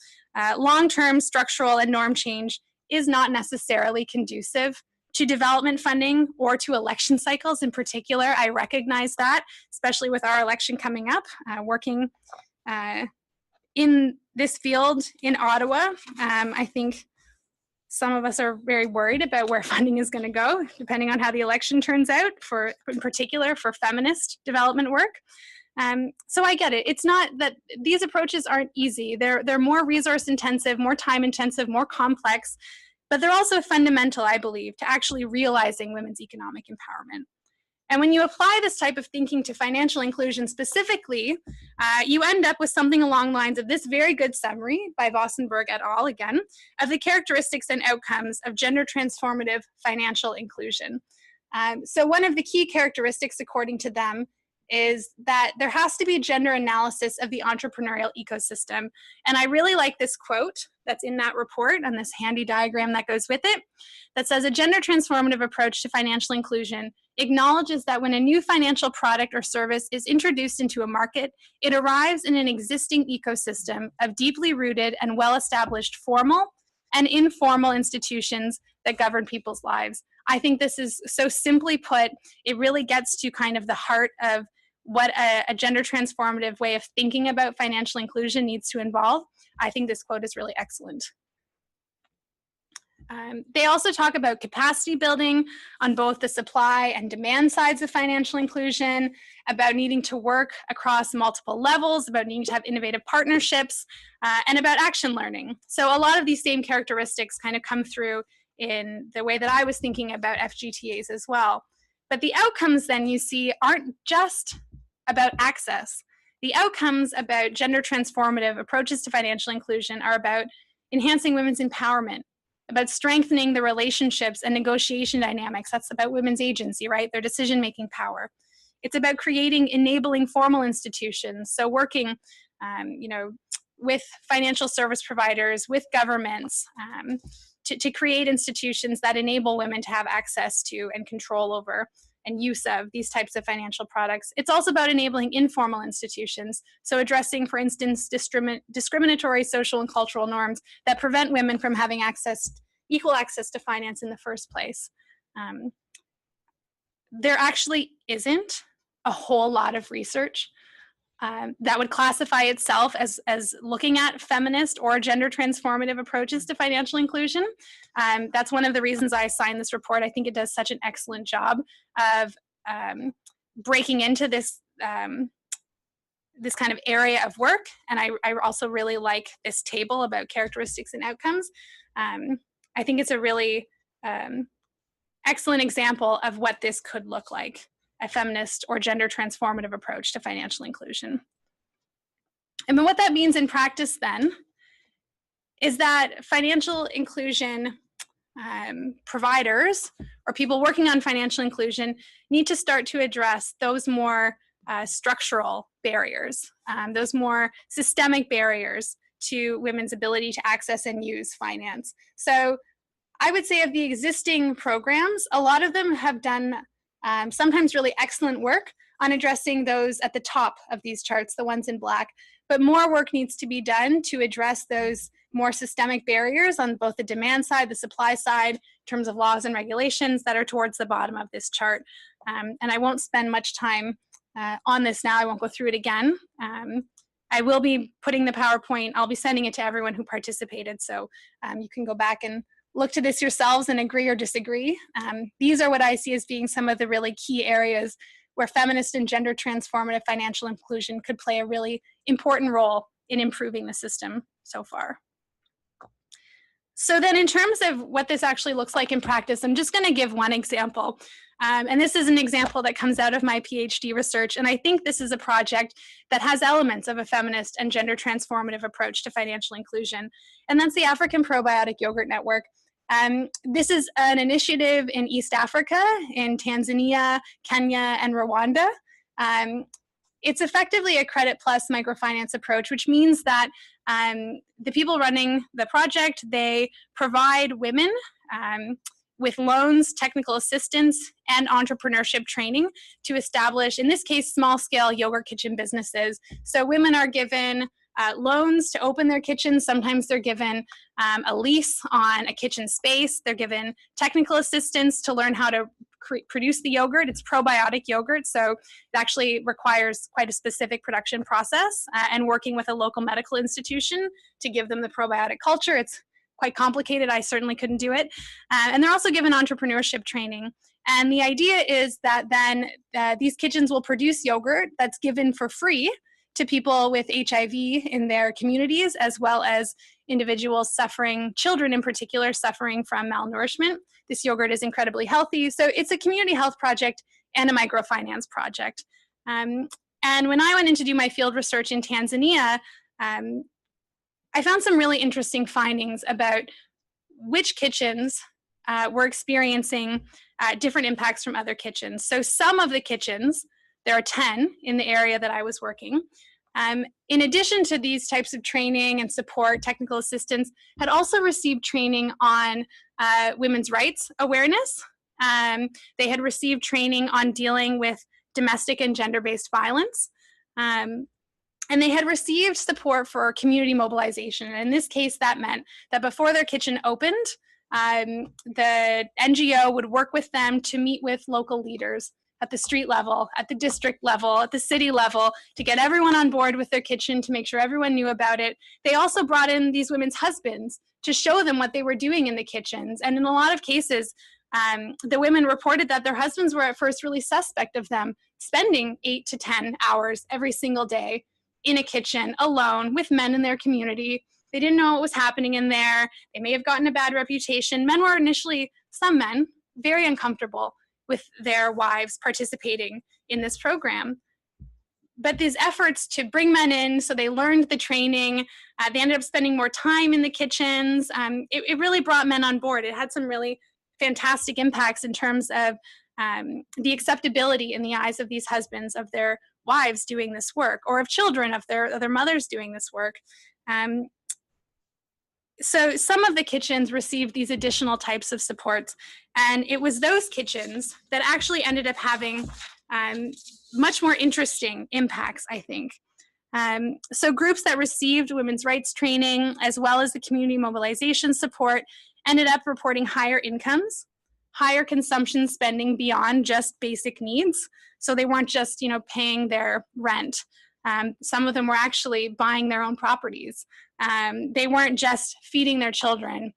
Long-term structural and norm change is not necessarily conducive to development funding or to election cycles in particular. I recognize that, especially with our election coming up, working in this field in Ottawa. I think Some of us are very worried about where funding is going to go, depending on how the election turns out, in particular for feminist development work. So I get it. It's not that these approaches aren't easy. They're more resource intensive, more time intensive, more complex, but they're also fundamental, I believe, to actually realizing women's economic empowerment. And when you apply this type of thinking to financial inclusion specifically, you end up with something along the lines of this very good summary by Vossenberg et al. Again, of the characteristics and outcomes of gender transformative financial inclusion. So one of the key characteristics, according to them, is that there has to be gender analysis of the entrepreneurial ecosystem. And I really like this quote that's in that report and this handy diagram that goes with it, that says a gender transformative approach to financial inclusion acknowledges that when a new financial product or service is introduced into a market, it arrives in an existing ecosystem of deeply rooted and well-established formal and informal institutions that govern people's lives. I think this is so simply put, it really gets to kind of the heart of what a gender transformative way of thinking about financial inclusion needs to involve. I think this quote is really excellent. They also talk about capacity building on both the supply and demand sides of financial inclusion, about needing to work across multiple levels, about needing to have innovative partnerships, and about action learning. So a lot of these same characteristics kind of come through in the way that I was thinking about FGTAs as well. But the outcomes then you see aren't just about access. The outcomes about gender transformative approaches to financial inclusion are about enhancing women's empowerment, about strengthening the relationships and negotiation dynamics. That's about women's agency, right? Their decision-making power. It's about creating enabling formal institutions. So working, with financial service providers, with governments, to create institutions that enable women to have access to and control over and use of these types of financial products. It's also about enabling informal institutions, so addressing, for instance, discriminatory social and cultural norms that prevent women from having equal access to finance in the first place. There actually isn't a whole lot of research that would classify itself as looking at feminist or gender transformative approaches to financial inclusion. That's one of the reasons I assigned this report. I think it does such an excellent job of breaking into this this kind of area of work. And I also really like this table about characteristics and outcomes. I think it's a really excellent example of what this could look like, a feminist or gender transformative approach to financial inclusion. And what that means in practice then is that financial inclusion providers or people working on financial inclusion need to start to address those more structural barriers, those more systemic barriers to women's ability to access and use finance. So I would say of the existing programs, a lot of them have done sometimes really excellent work on addressing those at the top of these charts, the ones in black, but more work needs to be done to address those more systemic barriers on both the demand side, the supply side, in terms of laws and regulations that are towards the bottom of this chart. And I won't spend much time on this now. I won't go through it again. I will be putting the PowerPoint, I'll be sending it to everyone who participated, so you can go back and look to this yourselves and agree or disagree. These are what I see as being some of the really key areas where feminist and gender transformative financial inclusion could play a really important role in improving the system so far. So then in terms of what this actually looks like in practice, I'm just going to give one example. And this is an example that comes out of my PhD research. And I think this is a project that has elements of a feminist and gender transformative approach to financial inclusion. And that's the African Probiotic Yogurt Network. This is an initiative in East Africa, in Tanzania, Kenya, and Rwanda. It's effectively a credit plus microfinance approach, which means that the people running the project, they provide women with loans, technical assistance, and entrepreneurship training to establish, in this case, small-scale yogurt kitchen businesses. So women are given loans to open their kitchens. Sometimes they're given a lease on a kitchen space. They're given technical assistance to learn how to produce the yogurt. It's probiotic yogurt, so it actually requires quite a specific production process and working with a local medical institution to give them the probiotic culture. It's quite complicated. I certainly couldn't do it. And they're also given entrepreneurship training. And the idea is that then these kitchens will produce yogurt that's given for free to people with HIV in their communities, as well as individuals suffering, children in particular, suffering from malnourishment. This yogurt is incredibly healthy. So it's a community health project and a microfinance project. And when I went in to do my field research in Tanzania, I found some really interesting findings about which kitchens were experiencing different impacts from other kitchens. So some of the kitchens, there are 10 in the area that I was working, in addition to these types of training and support, technical assistance, had also received training on women's rights awareness. They had received training on dealing with domestic and gender-based violence. And they had received support for community mobilization. And in this case, that meant that before their kitchen opened, the NGO would work with them to meet with local leaders at the street level, at the district level, at the city level, to get everyone on board with their kitchen, to make sure everyone knew about it. They also brought in these women's husbands to show them what they were doing in the kitchens. And in a lot of cases, the women reported that their husbands were at first really suspect of them spending 8 to 10 hours every single day in a kitchen alone with men in their community. They didn't know what was happening in there. They may have gotten a bad reputation. Men were initially, some men, very uncomfortable with their wives participating in this program. But these efforts to bring men in, so they learned the training, they ended up spending more time in the kitchens. It really brought men on board. It had some really fantastic impacts in terms of the acceptability in the eyes of these husbands of their wives doing this work, or of children of their mothers doing this work. So some of the kitchens received these additional types of supports, and it was those kitchens that actually ended up having much more interesting impacts, I think. So groups that received women's rights training, as well as the community mobilization support, ended up reporting higher incomes, higher consumption spending beyond just basic needs. So they weren't just, paying their rent. Some of them were actually buying their own properties. They weren't just feeding their children,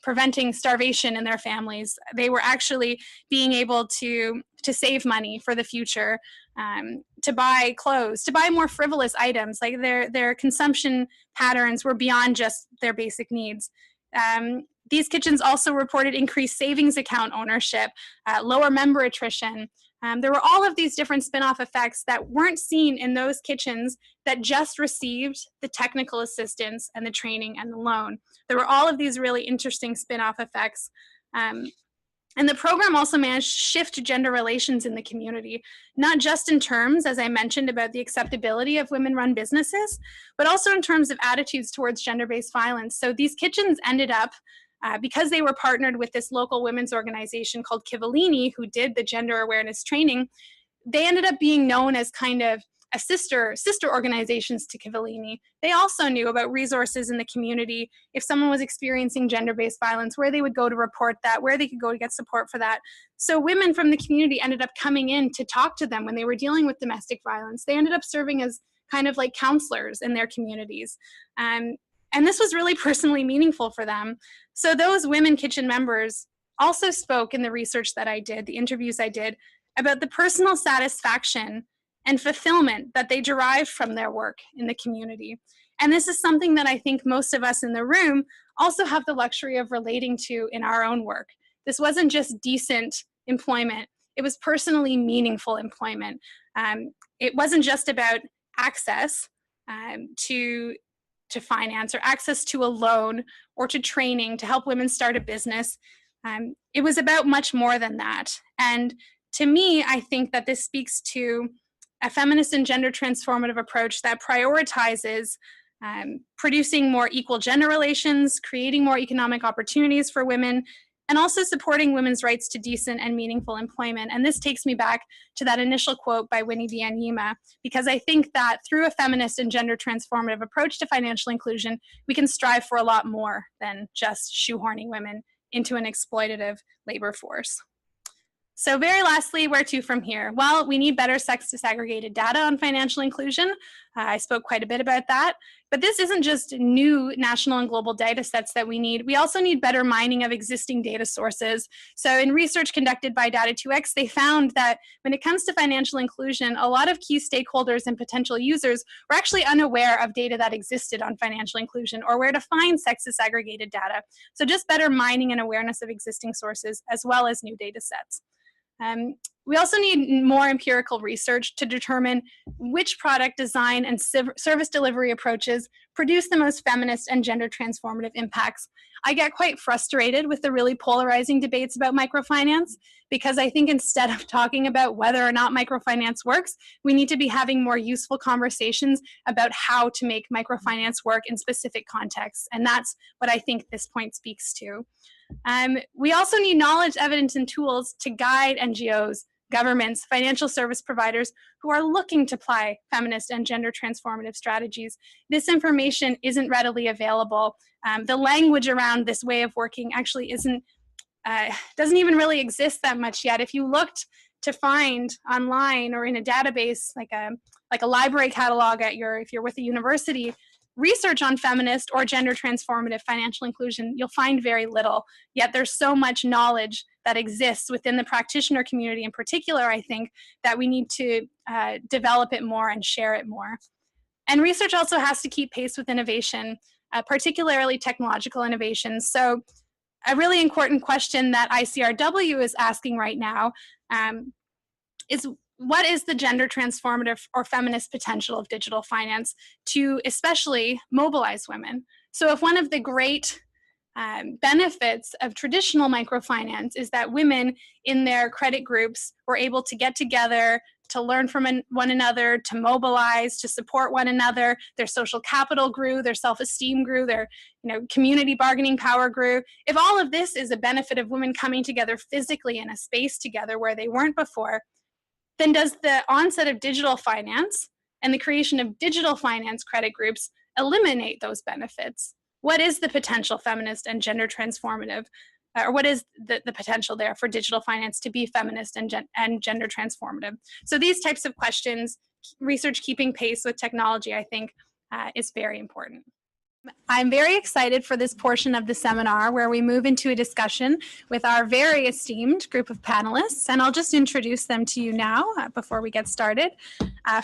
preventing starvation in their families. They were actually being able to save money for the future, to buy clothes, to buy more frivolous items. Like their consumption patterns were beyond just their basic needs. These kitchens also reported increased savings account ownership, lower member attrition. There were all of these different spin-off effects that weren't seen in those kitchens that just received the technical assistance and the training and the loan. There were all of these really interesting spin-off effects. And the program also managed to shift gender relations in the community, not just in terms, as I mentioned, about the acceptability of women-run businesses, but also in terms of attitudes towards gender-based violence. So these kitchens ended up, because they were partnered with this local women's organization called Kivulini, who did the gender awareness training, they ended up being known as kind of a sister organizations to Kivulini. They also knew about resources in the community. If someone was experiencing gender-based violence, where they would go to report that, where they could go to get support for that. So women from the community ended up coming in to talk to them when they were dealing with domestic violence. They ended up serving as kind of like counselors in their communities. And this was really personally meaningful for them. So those women kitchen members also spoke in the research that I did, the interviews I did, about the personal satisfaction and fulfillment that they derived from their work in the community. And this is something that I think most of us in the room also have the luxury of relating to in our own work. This wasn't just decent employment, it was personally meaningful employment. It wasn't just about access to finance, or access to a loan, or to training to help women start a business. It was about much more than that. And to me, I think that this speaks to a feminist and gender transformative approach that prioritizes producing more equal gender relations, creating more economic opportunities for women, and also supporting women's rights to decent and meaningful employment. And this takes me back to that initial quote by Winnie B Anima, because I think that through a feminist and gender transformative approach to financial inclusion, we can strive for a lot more than just shoehorning women into an exploitative labor force. So very lastly, where to from here? Well, we need better sex disaggregated data on financial inclusion. I spoke quite a bit about that. But this isn't just new national and global data sets that we need. We also need better mining of existing data sources. So in research conducted by Data2X, they found that when it comes to financial inclusion, a lot of key stakeholders and potential users were actually unaware of data that existed on financial inclusion or where to find sex disaggregated data. So just better mining and awareness of existing sources as well as new data sets. We also need more empirical research to determine which product design and service delivery approaches produce the most feminist and gender transformative impacts. I get quite frustrated with the really polarizing debates about microfinance because I think instead of talking about whether or not microfinance works, we need to be having more useful conversations about how to make microfinance work in specific contexts. And that's what I think this point speaks to. We also need knowledge, evidence, and tools to guide NGOs, governments, financial service providers who are looking to apply feminist and gender transformative strategies. This information isn't readily available. The language around this way of working actually doesn't even really exist that much yet. If you looked to find online or in a database, like a library catalog if you're with a university, research on feminist or gender transformative financial inclusion, you'll find very little. Yet there's so much knowledge that exists within the practitioner community in particular, I think, that we need to develop it more and share it more. And research also has to keep pace with innovation, particularly technological innovations. So a really important question that ICRW is asking right now is, what is the gender transformative or feminist potential of digital finance to especially mobilize women? So if one of the great benefits of traditional microfinance is that women in their credit groups were able to get together, to learn from one another, to mobilize, to support one another, their social capital grew, their self-esteem grew, their community bargaining power grew. If all of this is a benefit of women coming together physically in a space together where they weren't before, then does the onset of digital finance and the creation of digital finance credit groups eliminate those benefits? What is the potential feminist and gender transformative, or what is the potential there for digital finance to be feminist and gender transformative? So these types of questions, research keeping pace with technology, I think is very important. I'm very excited for this portion of the seminar where we move into a discussion with our very esteemed group of panelists, and I'll just introduce them to you now before we get started.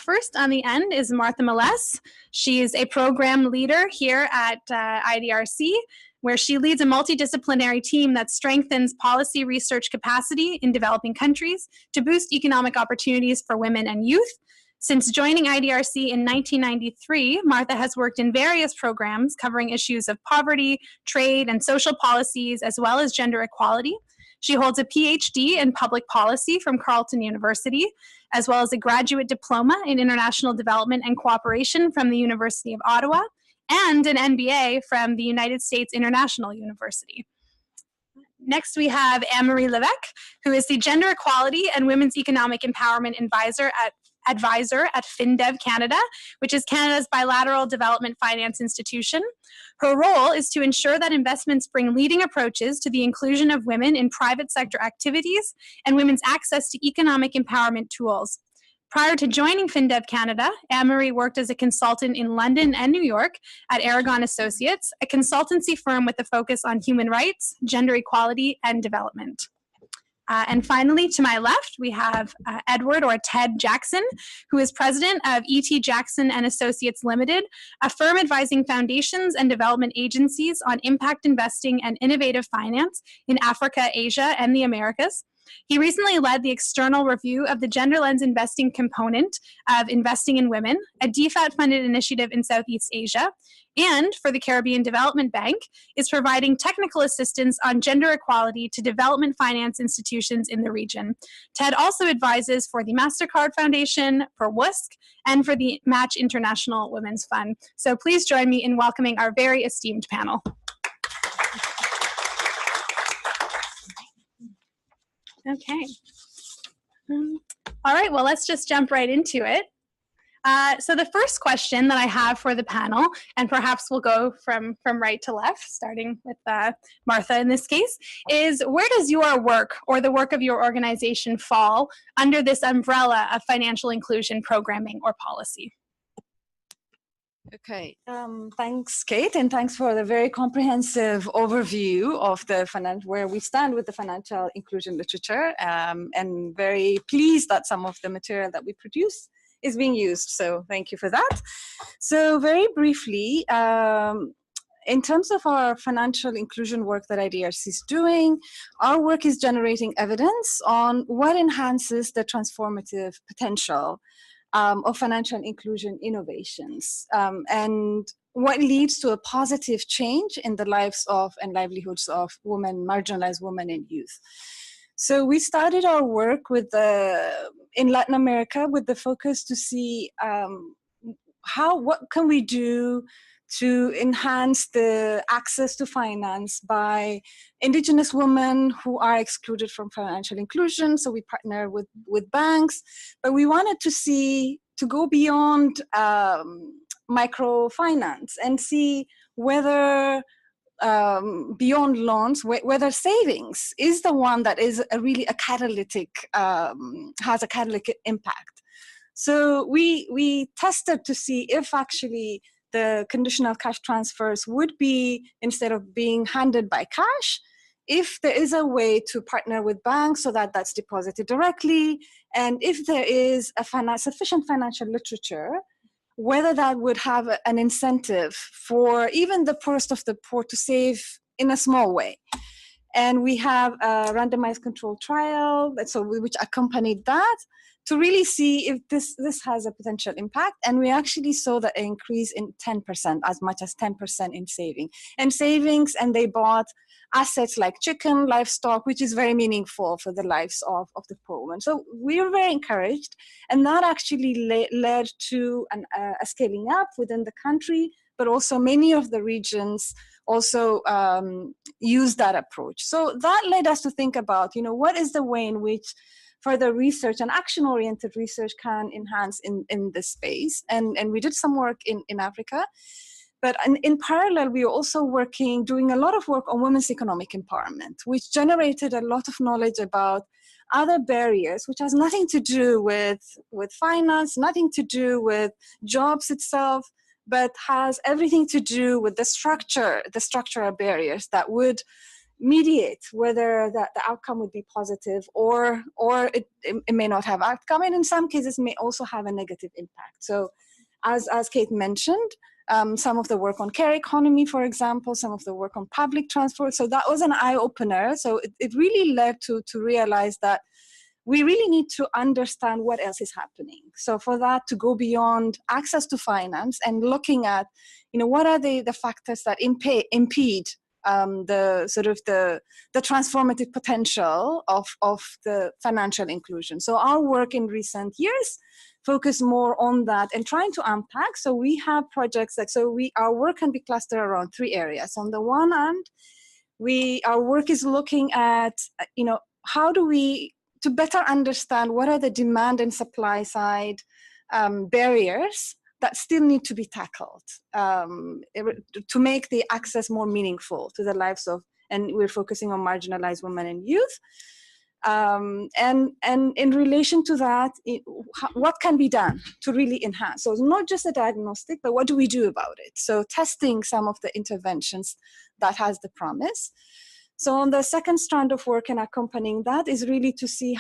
First on the end is Martha Meless. She is a program leader here at IDRC, where she leads a multidisciplinary team that strengthens policy research capacity in developing countries to boost economic opportunities for women and youth. Since joining IDRC in 1993, Martha has worked in various programs covering issues of poverty, trade, and social policies, as well as gender equality. She holds a PhD in public policy from Carleton University, as well as a graduate diploma in international development and cooperation from the University of Ottawa, and an MBA from the United States International University. Next, we have Anne-Marie Levesque, who is the Gender Equality and Women's Economic Empowerment Advisor at FinDev Canada, which is Canada's bilateral development finance institution. Her role is to ensure that investments bring leading approaches to the inclusion of women in private sector activities and women's access to economic empowerment tools. Prior to joining FinDev Canada, Anne-Marie worked as a consultant in London and New York at Aragon Associates, a consultancy firm with a focus on human rights, gender equality, and development. And finally, to my left, we have Edward or Ted Jackson, who is president of E.T. Jackson and Associates Limited, a firm advising foundations and development agencies on impact investing and innovative finance in Africa, Asia, and the Americas. He recently led the external review of the Gender Lens Investing component of Investing in Women, a DFAT-funded initiative in Southeast Asia, and for the Caribbean Development Bank, is providing technical assistance on gender equality to development finance institutions in the region. Ted also advises for the MasterCard Foundation, for WUSC, and for the Match International Women's Fund. So please join me in welcoming our very esteemed panel. Okay. All right, well, let's just jump right into it. So the first question that I have for the panel, and perhaps we'll go from right to left, starting with Martha in this case, is where does your work or the work of your organization fall under this umbrella of financial inclusion programming or policy? Okay, thanks, Kate, and thanks for the very comprehensive overview of the where we stand with the financial inclusion literature, and very pleased that some of the material that we produce is being used. So thank you for that. So very briefly, in terms of our financial inclusion work that IDRC is doing, our work is generating evidence on what enhances the transformative potential of financial inclusion innovations, and what leads to a positive change in the lives of and livelihoods of women, marginalized women and youth. So we started our work with in Latin America with the focus to see what can we do to enhance the access to finance by indigenous women who are excluded from financial inclusion. So we partner with banks, but we wanted to go beyond microfinance and see whether beyond loans, whether savings is the one that is really a catalytic, has a catalytic impact. So we tested to see if actually the conditional cash transfers would be, instead of being handed by cash, if there is a way to partner with banks so that that's deposited directly, and if there is a sufficient financial literature, whether that would have an incentive for even the poorest of the poor to save in a small way. And we have a randomized controlled trial, which accompanied that, to really see if this has a potential impact. And we actually saw that an increase in 10%, as much as 10% in savings. And they bought assets like chicken, livestock, which is very meaningful for the lives of the poor women. So we were very encouraged. And that actually led to a scaling up within the country, but also many of the regions also use that approach. So that led us to think about, what is the way in which further research and action-oriented research can enhance in this space. And we did some work in Africa. But in parallel, we were also doing a lot of work on women's economic empowerment, which generated a lot of knowledge about other barriers, which has nothing to do with finance, nothing to do with jobs itself, but has everything to do with the structural barriers that would mediate whether the outcome would be positive or it may not have outcome, and in some cases may also have a negative impact. So as Kate mentioned, some of the work on care economy, for example, some of the work on public transport. So that was an eye-opener. So it really led to realize that we really need to understand what else is happening. So for that to go beyond access to finance and looking at, what are the factors that impede the transformative potential of the financial inclusion. So our work in recent years focus more on that and trying to unpack. So we have projects our work can be clustered around 3 areas. On the one hand, our work is looking at, how do we, to better understand what are the demand and supply side barriers that still need to be tackled to make the access more meaningful to the lives of, and we're focusing on marginalized women and youth. And in relation to that, what can be done to really enhance? So it's not just a diagnostic, but what do we do about it? So testing some of the interventions that has the promise. So on the second strand of work and accompanying that is really to see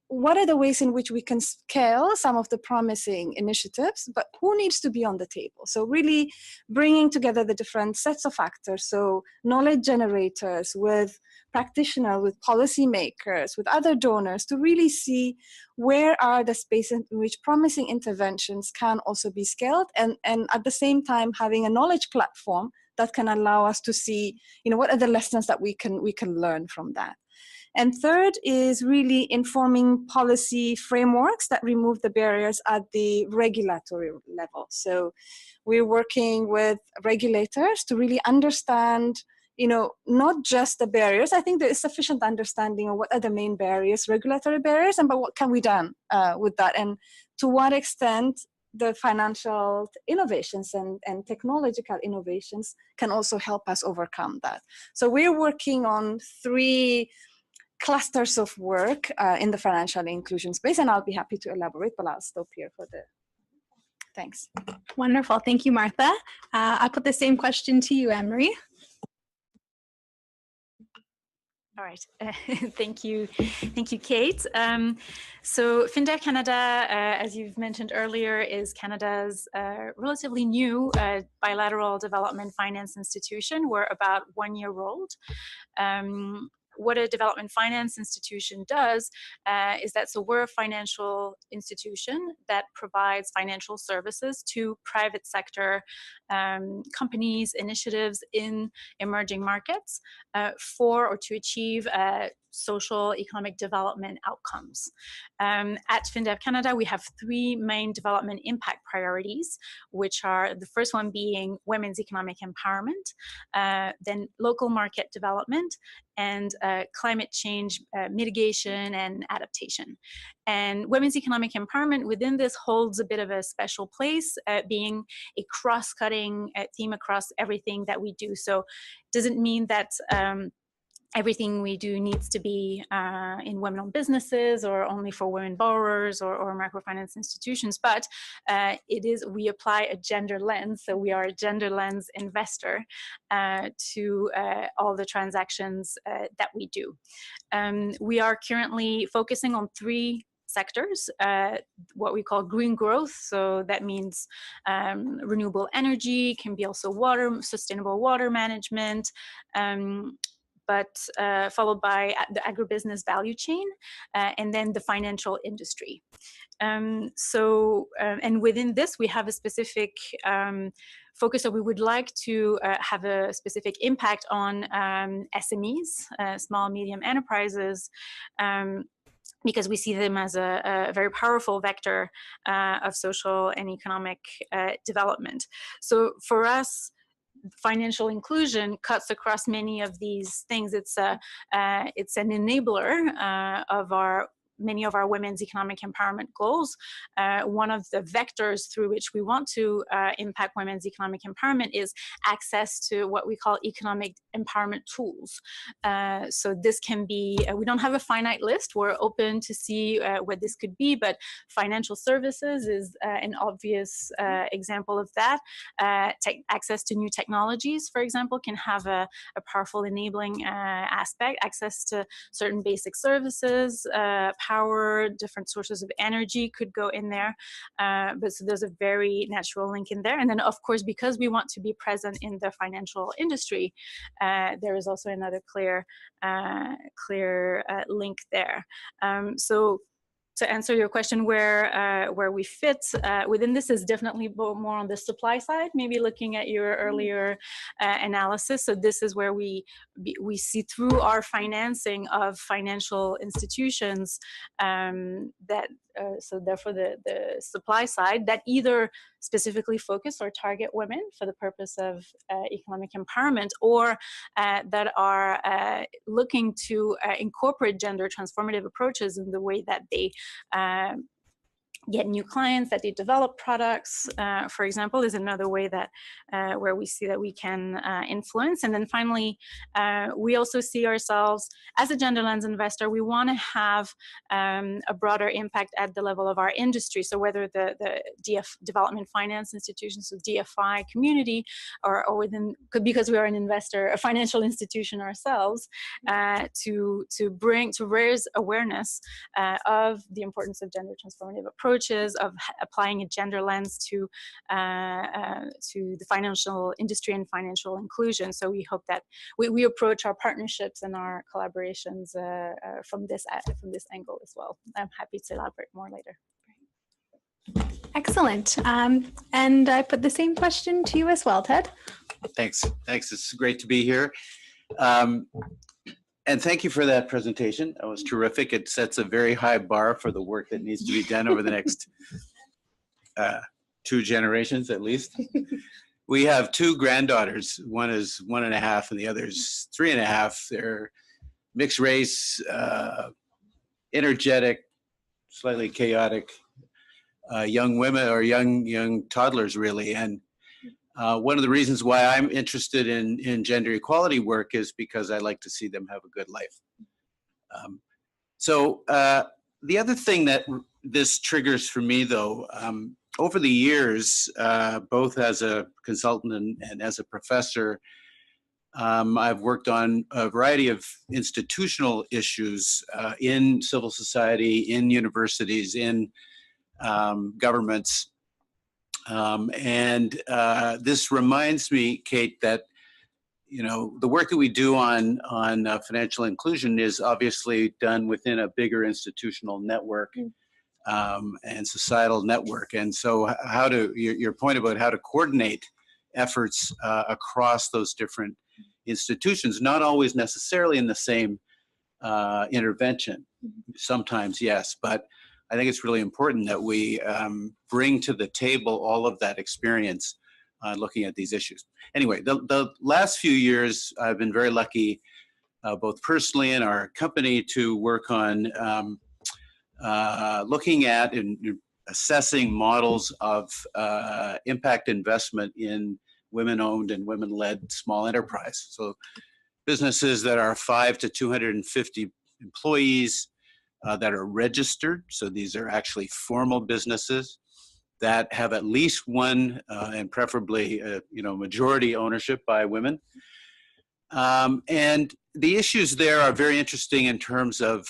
what are the ways in which we can scale some of the promising initiatives, but who needs to be on the table? So really bringing together the different sets of actors, so knowledge generators with practitioners, with policymakers, with other donors, to really see where are the spaces in which promising interventions can also be scaled, and at the same time having a knowledge platform that can allow us to see, what are the lessons that we can learn from that. And third is really informing policy frameworks that remove the barriers at the regulatory level. So we're working with regulators to really understand, not just the barriers. I think there is sufficient understanding of what are the main barriers, regulatory barriers, but what can we do with that? And to what extent the financial innovations and technological innovations can also help us overcome that. So we're working on 3 clusters of work in the financial inclusion space, and I'll be happy to elaborate, but I'll stop here for the, thanks. Wonderful, thank you, Martha. I'll put the same question to you, Anne-Marie. All right, thank you, Kate. So FinDev Canada, as you've mentioned earlier, is Canada's relatively new bilateral development finance institution. We're about 1 year old. What a development finance institution does is that, so we're a financial institution that provides financial services to private sector companies, initiatives in emerging markets for or to achieve social economic development outcomes. At FinDev Canada, we have 3 main development impact priorities, which are the first one being women's economic empowerment, then local market development, and climate change mitigation and adaptation. And women's economic empowerment within this holds a bit of a special place, being a cross-cutting theme across everything that we do. So it doesn't mean that everything we do needs to be in women-owned businesses or only for women borrowers or microfinance institutions, but we apply a gender lens. So we are a gender lens investor to all the transactions that we do. We are currently focusing on 3 sectors, what we call green growth. So that means renewable energy, can be also sustainable water management, but followed by the agribusiness value chain, and then the financial industry. And within this, we have a specific focus, so we would like to have a specific impact on SMEs, small, medium enterprises, because we see them as a very powerful vector of social and economic development. So for us, financial inclusion cuts across many of these things. It's an enabler of many of our women's economic empowerment goals. One of the vectors through which we want to impact women's economic empowerment is access to what we call economic empowerment tools. So this can be, we don't have a finite list, we're open to see what this could be, but financial services is an obvious example of that. Access to new technologies, for example, can have a powerful enabling aspect. Access to certain basic services, power, different sources of energy could go in there. But so there's a very natural link in there. And then, of course, because we want to be present in the financial industry, there is also another clear link there. So to answer your question, where we fit within this is definitely more on the supply side, maybe looking at your earlier analysis. So this is where we see through our financing of financial institutions so therefore the supply side that either specifically focus or target women for the purpose of economic empowerment, or that are looking to incorporate gender transformative approaches in the way that they get new clients, that they develop products, for example, is another way that where we see that we can influence. And then finally, we also see ourselves as a gender lens investor. We want to have a broader impact at the level of our industry. So whether the development finance institutions, so DFI community, or within, because we are an investor, a financial institution ourselves, to raise awareness of the importance of gender transformative approaches, of applying a gender lens to the financial industry and financial inclusion. So we hope that we approach our partnerships and our collaborations from this angle as well. I'm happy to elaborate more later. Excellent. And I put the same question to you as well, Ted. Thanks. It's great to be here. And thank you for that presentation. That was terrific. It sets a very high bar for the work that needs to be done over the next 2 generations at least. We have 2 granddaughters. One is 1.5 and the other's 3.5. They're mixed race, energetic, slightly chaotic. young women or young toddlers, really. And one of the reasons why I'm interested in gender equality work is because I like to see them have a good life. So the other thing that this triggers for me, though, over the years, both as a consultant and as a professor, I've worked on a variety of institutional issues in civil society, in universities, in governments. This reminds me, Kate, that the work that we do on financial inclusion is obviously done within a bigger institutional network and societal network. And so your point about how to coordinate efforts across those different institutions, not always necessarily in the same intervention. Sometimes, yes, but I think it's really important that we bring to the table all of that experience looking at these issues. Anyway, the last few years, I've been very lucky, both personally and our company, to work on looking at and assessing models of impact investment in women-owned and women-led small enterprise. So businesses that are 5 to 250 employees that are registered. So these are actually formal businesses that have at least one and preferably majority ownership by women. And the issues there are very interesting in terms of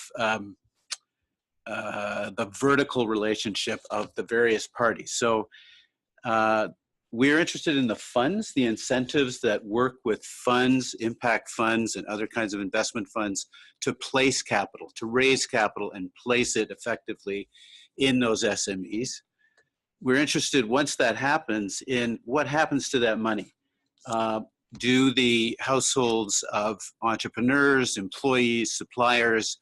the vertical relationship of the various parties. So we're interested in the funds, the incentives that work with funds, impact funds, and other kinds of investment funds to place capital, to raise capital and place it effectively in those SMEs. We're interested, once that happens, in what happens to that money. Do the households of entrepreneurs, employees, suppliers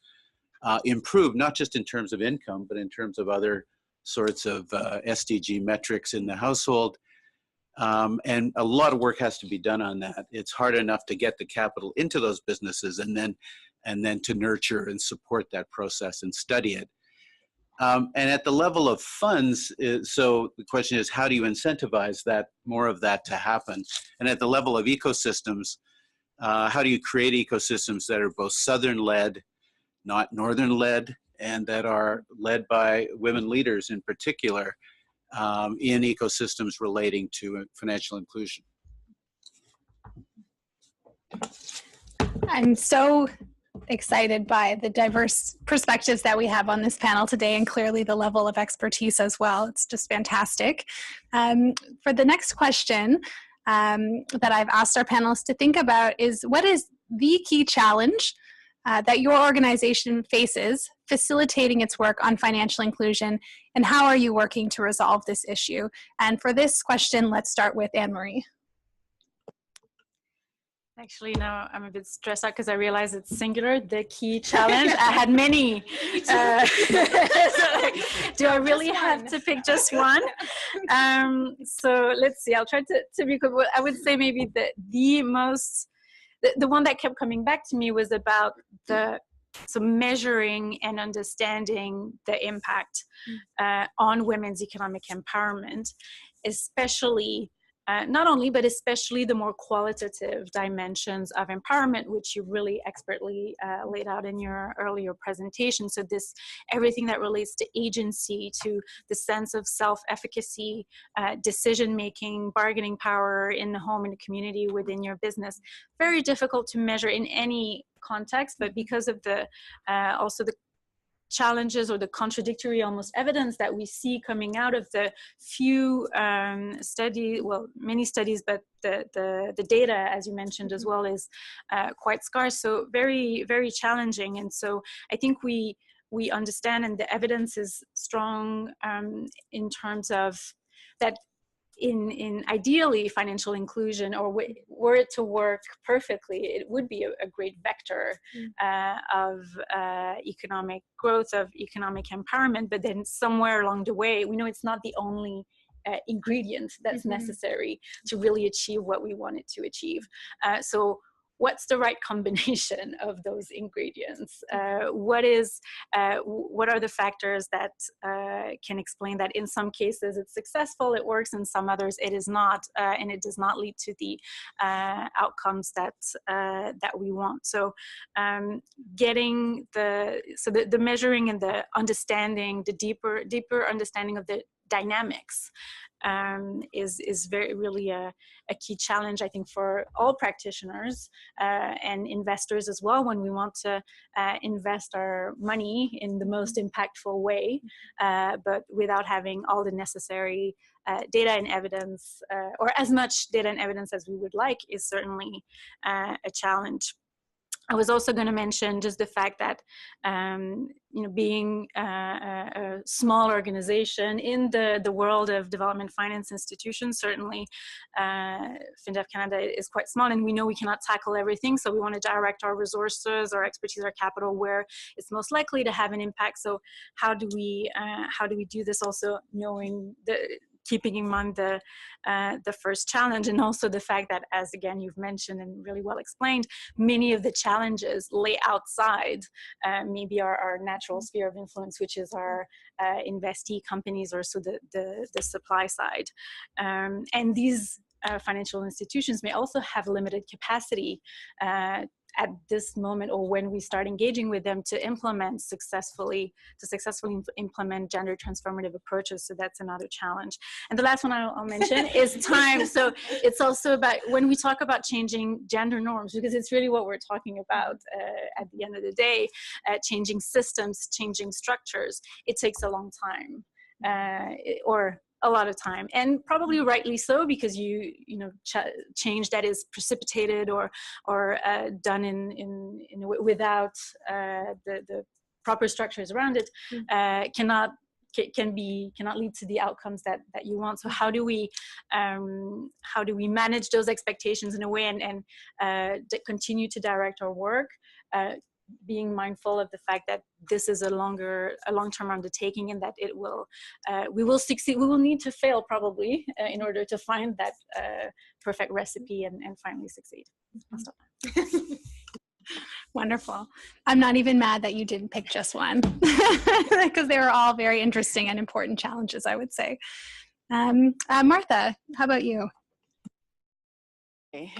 improve, not just in terms of income, but in terms of other sorts of SDG metrics in the household? And a lot of work has to be done on that. It's hard enough to get the capital into those businesses and then to nurture and support that process and study it. And at the level of funds, so the question is, how do you incentivize that, more of that to happen? And at the level of ecosystems, how do you create ecosystems that are both Southern-led, not Northern-led, and that are led by women leaders in particular, in ecosystems relating to financial inclusion? I'm so excited by the diverse perspectives that we have on this panel today, and clearly the level of expertise as well. It's just fantastic. For the next question that I've asked our panelists to think about is, what is the key challenge that your organization faces facilitating its work on financial inclusion, and how are you working to resolve this issue? And for this question, let's start with Anne-Marie. Actually, now I'm a bit stressed out because I realize it's singular, the key challenge. I had many. So do I really have to pick just one? So let's see, I'll try to be quick. I would say maybe the one that kept coming back to me was about measuring and understanding the impact on women's economic empowerment, especially not only, but especially the more qualitative dimensions of empowerment, which you really expertly laid out in your earlier presentation. So everything that relates to agency, to the sense of self-efficacy, decision-making, bargaining power in the home, in the community, within your business. Very difficult to measure in any context, but because of also the challenges or the contradictory almost evidence that we see coming out of the few many studies, but the data, as you mentioned as well, is quite scarce. So very, very challenging. And so I think we understand, and the evidence is strong in terms of that. In ideally financial inclusion, or were it to work perfectly, it would be a great vector of economic growth, of economic empowerment. But then somewhere along the way, we know it's not the only ingredient that's necessary to really achieve what we wanted to achieve. So what's the right combination of those ingredients? What are the factors that can explain that in some cases it's successful, it works, in some others it is not, and it does not lead to the outcomes that we want. So getting the measuring and the understanding, the deeper understanding of the dynamics is really a key challenge, I think, for all practitioners and investors as well, when we want to invest our money in the most impactful way, but without having all the necessary data and evidence, or as much data and evidence as we would like, is certainly a challenge. I was also going to mention just the fact that, being a small organization in the world of development finance institutions, certainly FinDev Canada is quite small, and we know we cannot tackle everything. So we want to direct our resources, our expertise, our capital where it's most likely to have an impact. So how do we do this, also knowing keeping in mind the first challenge, and also the fact that, as again you've mentioned and really well explained, many of the challenges lay outside maybe our natural sphere of influence, which is our investee companies, or so the supply side. And these financial institutions may also have limited capacity at this moment, or when we start engaging with them, to successfully implement gender transformative approaches. So that's another challenge. And the last one I'll mention is time. So it's also about, when we talk about changing gender norms, because it's really what we're talking about at the end of the day, changing systems, changing structures, it takes a long time, or a lot of time, and probably rightly so, because change that is precipitated or done in without the proper structures around it cannot lead to the outcomes that you want. So how do we manage those expectations in a way and continue to direct our work, being mindful of the fact that this is a long-term undertaking, and that we will succeed. We will need to fail probably in order to find that perfect recipe and finally succeed. I'll stop. Wonderful. I'm not even mad that you didn't pick just one, because they were all very interesting and important challenges, I would say. Martha, how about you?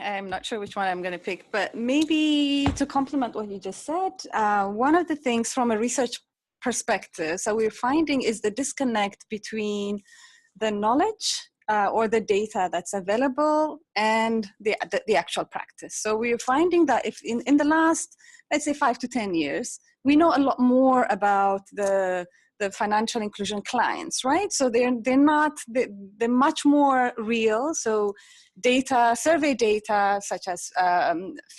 I'm not sure which one I'm going to pick, but maybe to complement what you just said, one of the things from a research perspective, so we're finding, is the disconnect between the knowledge or the data that's available and the actual practice. So we're finding that if in the last, let's say 5 to 10 years, we know a lot more about the financial inclusion clients, right? So they're much more real. So survey data such as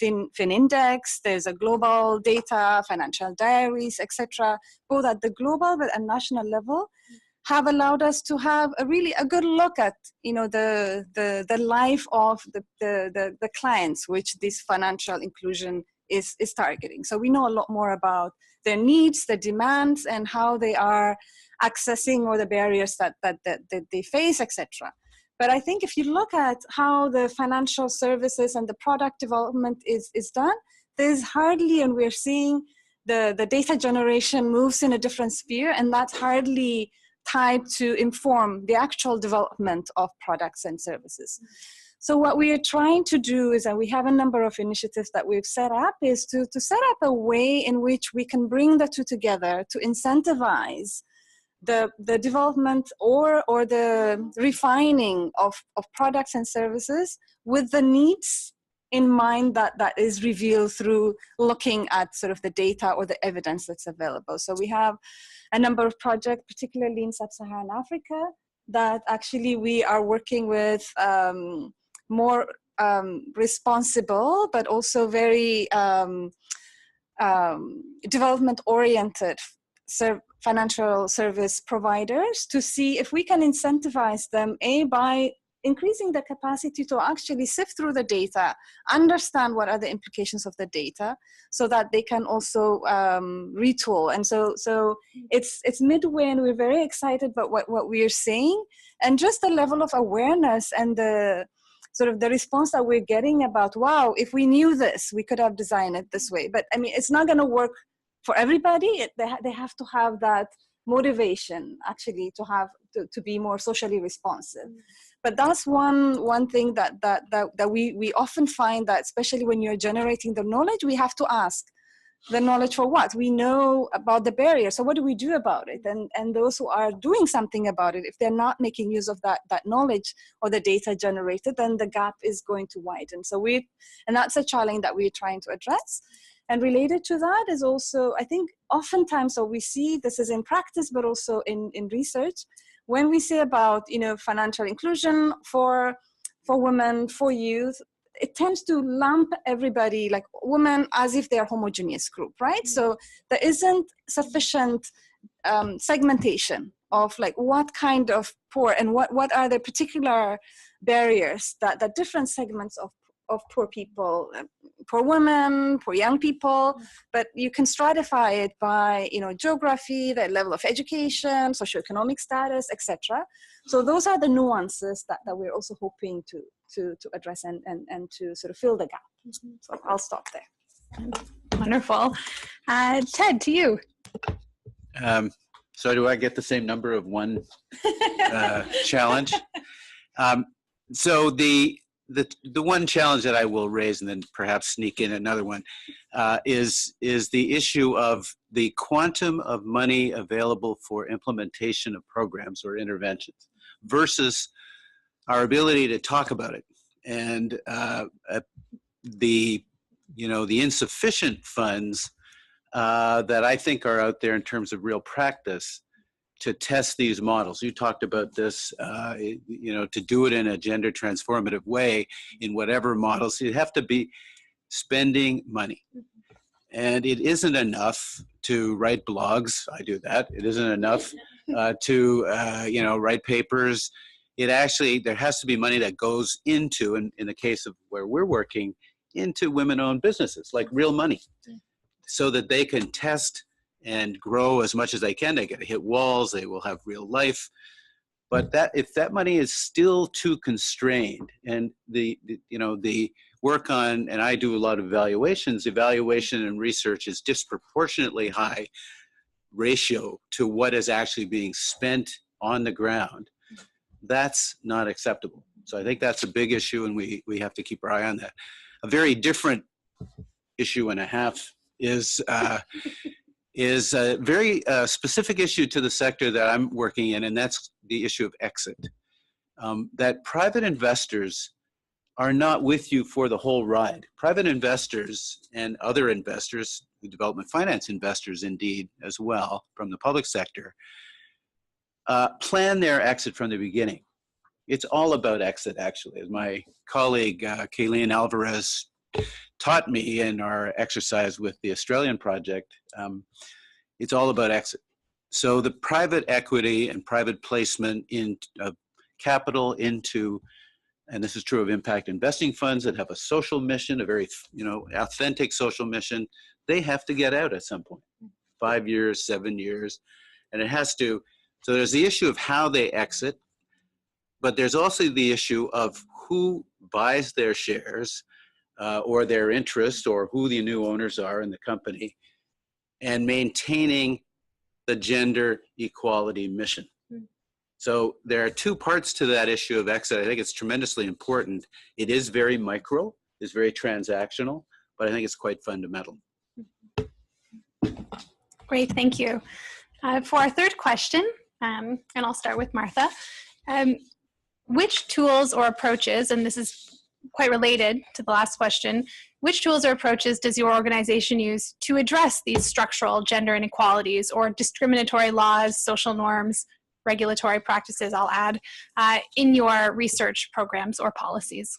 FinIndex, there's a global data, financial diaries, etc., both at the global but at national level, have allowed us to have a good look at the life of the clients which this financial inclusion is targeting. So we know a lot more about their needs, their demands, and how they are accessing, or the barriers that they face, etc. But I think if you look at how the financial services and the product development is done, there's hardly, and we're seeing the data generation moves in a different sphere, and that's hardly tied to inform the actual development of products and services. So what we are trying to do is, and we have a number of initiatives that we've set up, is to set up a way in which we can bring the two together to incentivize the development or the refining of products and services with the needs in mind that is revealed through looking at sort of the data or the evidence that's available. So we have a number of projects, particularly in Sub-Saharan Africa, that actually we are working with more responsible, but also very development-oriented financial service providers, to see if we can incentivize them, by increasing the capacity to actually sift through the data, understand what are the implications of the data, so that they can also retool. And so it's midway, and we're very excited about what we are seeing, and just the level of awareness and the sort of the response that we're getting about, wow, if we knew this, we could have designed it this way. But I mean, it's not going to work for everybody. They have to have that motivation actually to be more socially responsive. But that's one thing that we often find, that especially when you're generating the knowledge, we have to ask the knowledge for what? We know about the barrier, so what do we do about it? And those who are doing something about it, if they're not making use of that knowledge or the data generated, then the gap is going to widen. And that's a challenge that we're trying to address. And related to that is also, I think oftentimes, so we see this is in practice, but also in research, when we say about, financial inclusion for women, for youth, it tends to lump everybody, like women, as if they're a homogeneous group, right? So there isn't sufficient segmentation of like what kind of poor and what are the particular barriers that different segments of poor people, poor women, poor young people, but you can stratify it by, geography, the level of education, socioeconomic status, etc. So those are the nuances that we're also hoping to address and to sort of fill the gap. So I'll stop there. Wonderful. Ted, to you. So do I get the same number of one challenge? So the one challenge that I will raise, and then perhaps sneak in another one, is the issue of the quantum of money available for implementation of programs or interventions versus our ability to talk about it, and the insufficient funds that I think are out there in terms of real practice to test these models. You talked about this, to do it in a gender transformative way in whatever models, you have to be spending money. And it isn't enough to write blogs. I do that. It isn't enough to write papers. There has to be money that goes into, and in the case of where we're working, into women-owned businesses, like real money, so that they can test and grow as much as they can. They get to hit walls, they will have real life. But if that money is still too constrained, and the work on, and I do a lot of evaluation and research is disproportionately high ratio to what is actually being spent on the ground, that's not acceptable. So I think that's a big issue, and we have to keep our eye on that. A very different issue and a half is a very specific issue to the sector that I'm working in, and that's the issue of exit. That private investors are not with you for the whole ride. Private investors and other investors, development finance investors indeed as well from the public sector, plan their exit from the beginning. It's all about exit, actually. As my colleague, Kayleen Alvarez, taught me in our exercise with the Australian project, it's all about exit. So the private equity and private placement in capital into, and this is true of impact investing funds that have a social mission, a very authentic social mission, they have to get out at some point, 5 years, 7 years, and it has to. So there's the issue of how they exit, but there's also the issue of who buys their shares or their interest, or who the new owners are in the company, and maintaining the gender equality mission. So there are two parts to that issue of exit. I think it's tremendously important. It is very micro, it's very transactional, but I think it's quite fundamental. Great, thank you. For our third question, and I'll start with Martha, which tools or approaches, and this is quite related to the last question, which tools or approaches does your organization use to address these structural gender inequalities or discriminatory laws, social norms, regulatory practices, I'll add, in your research programs or policies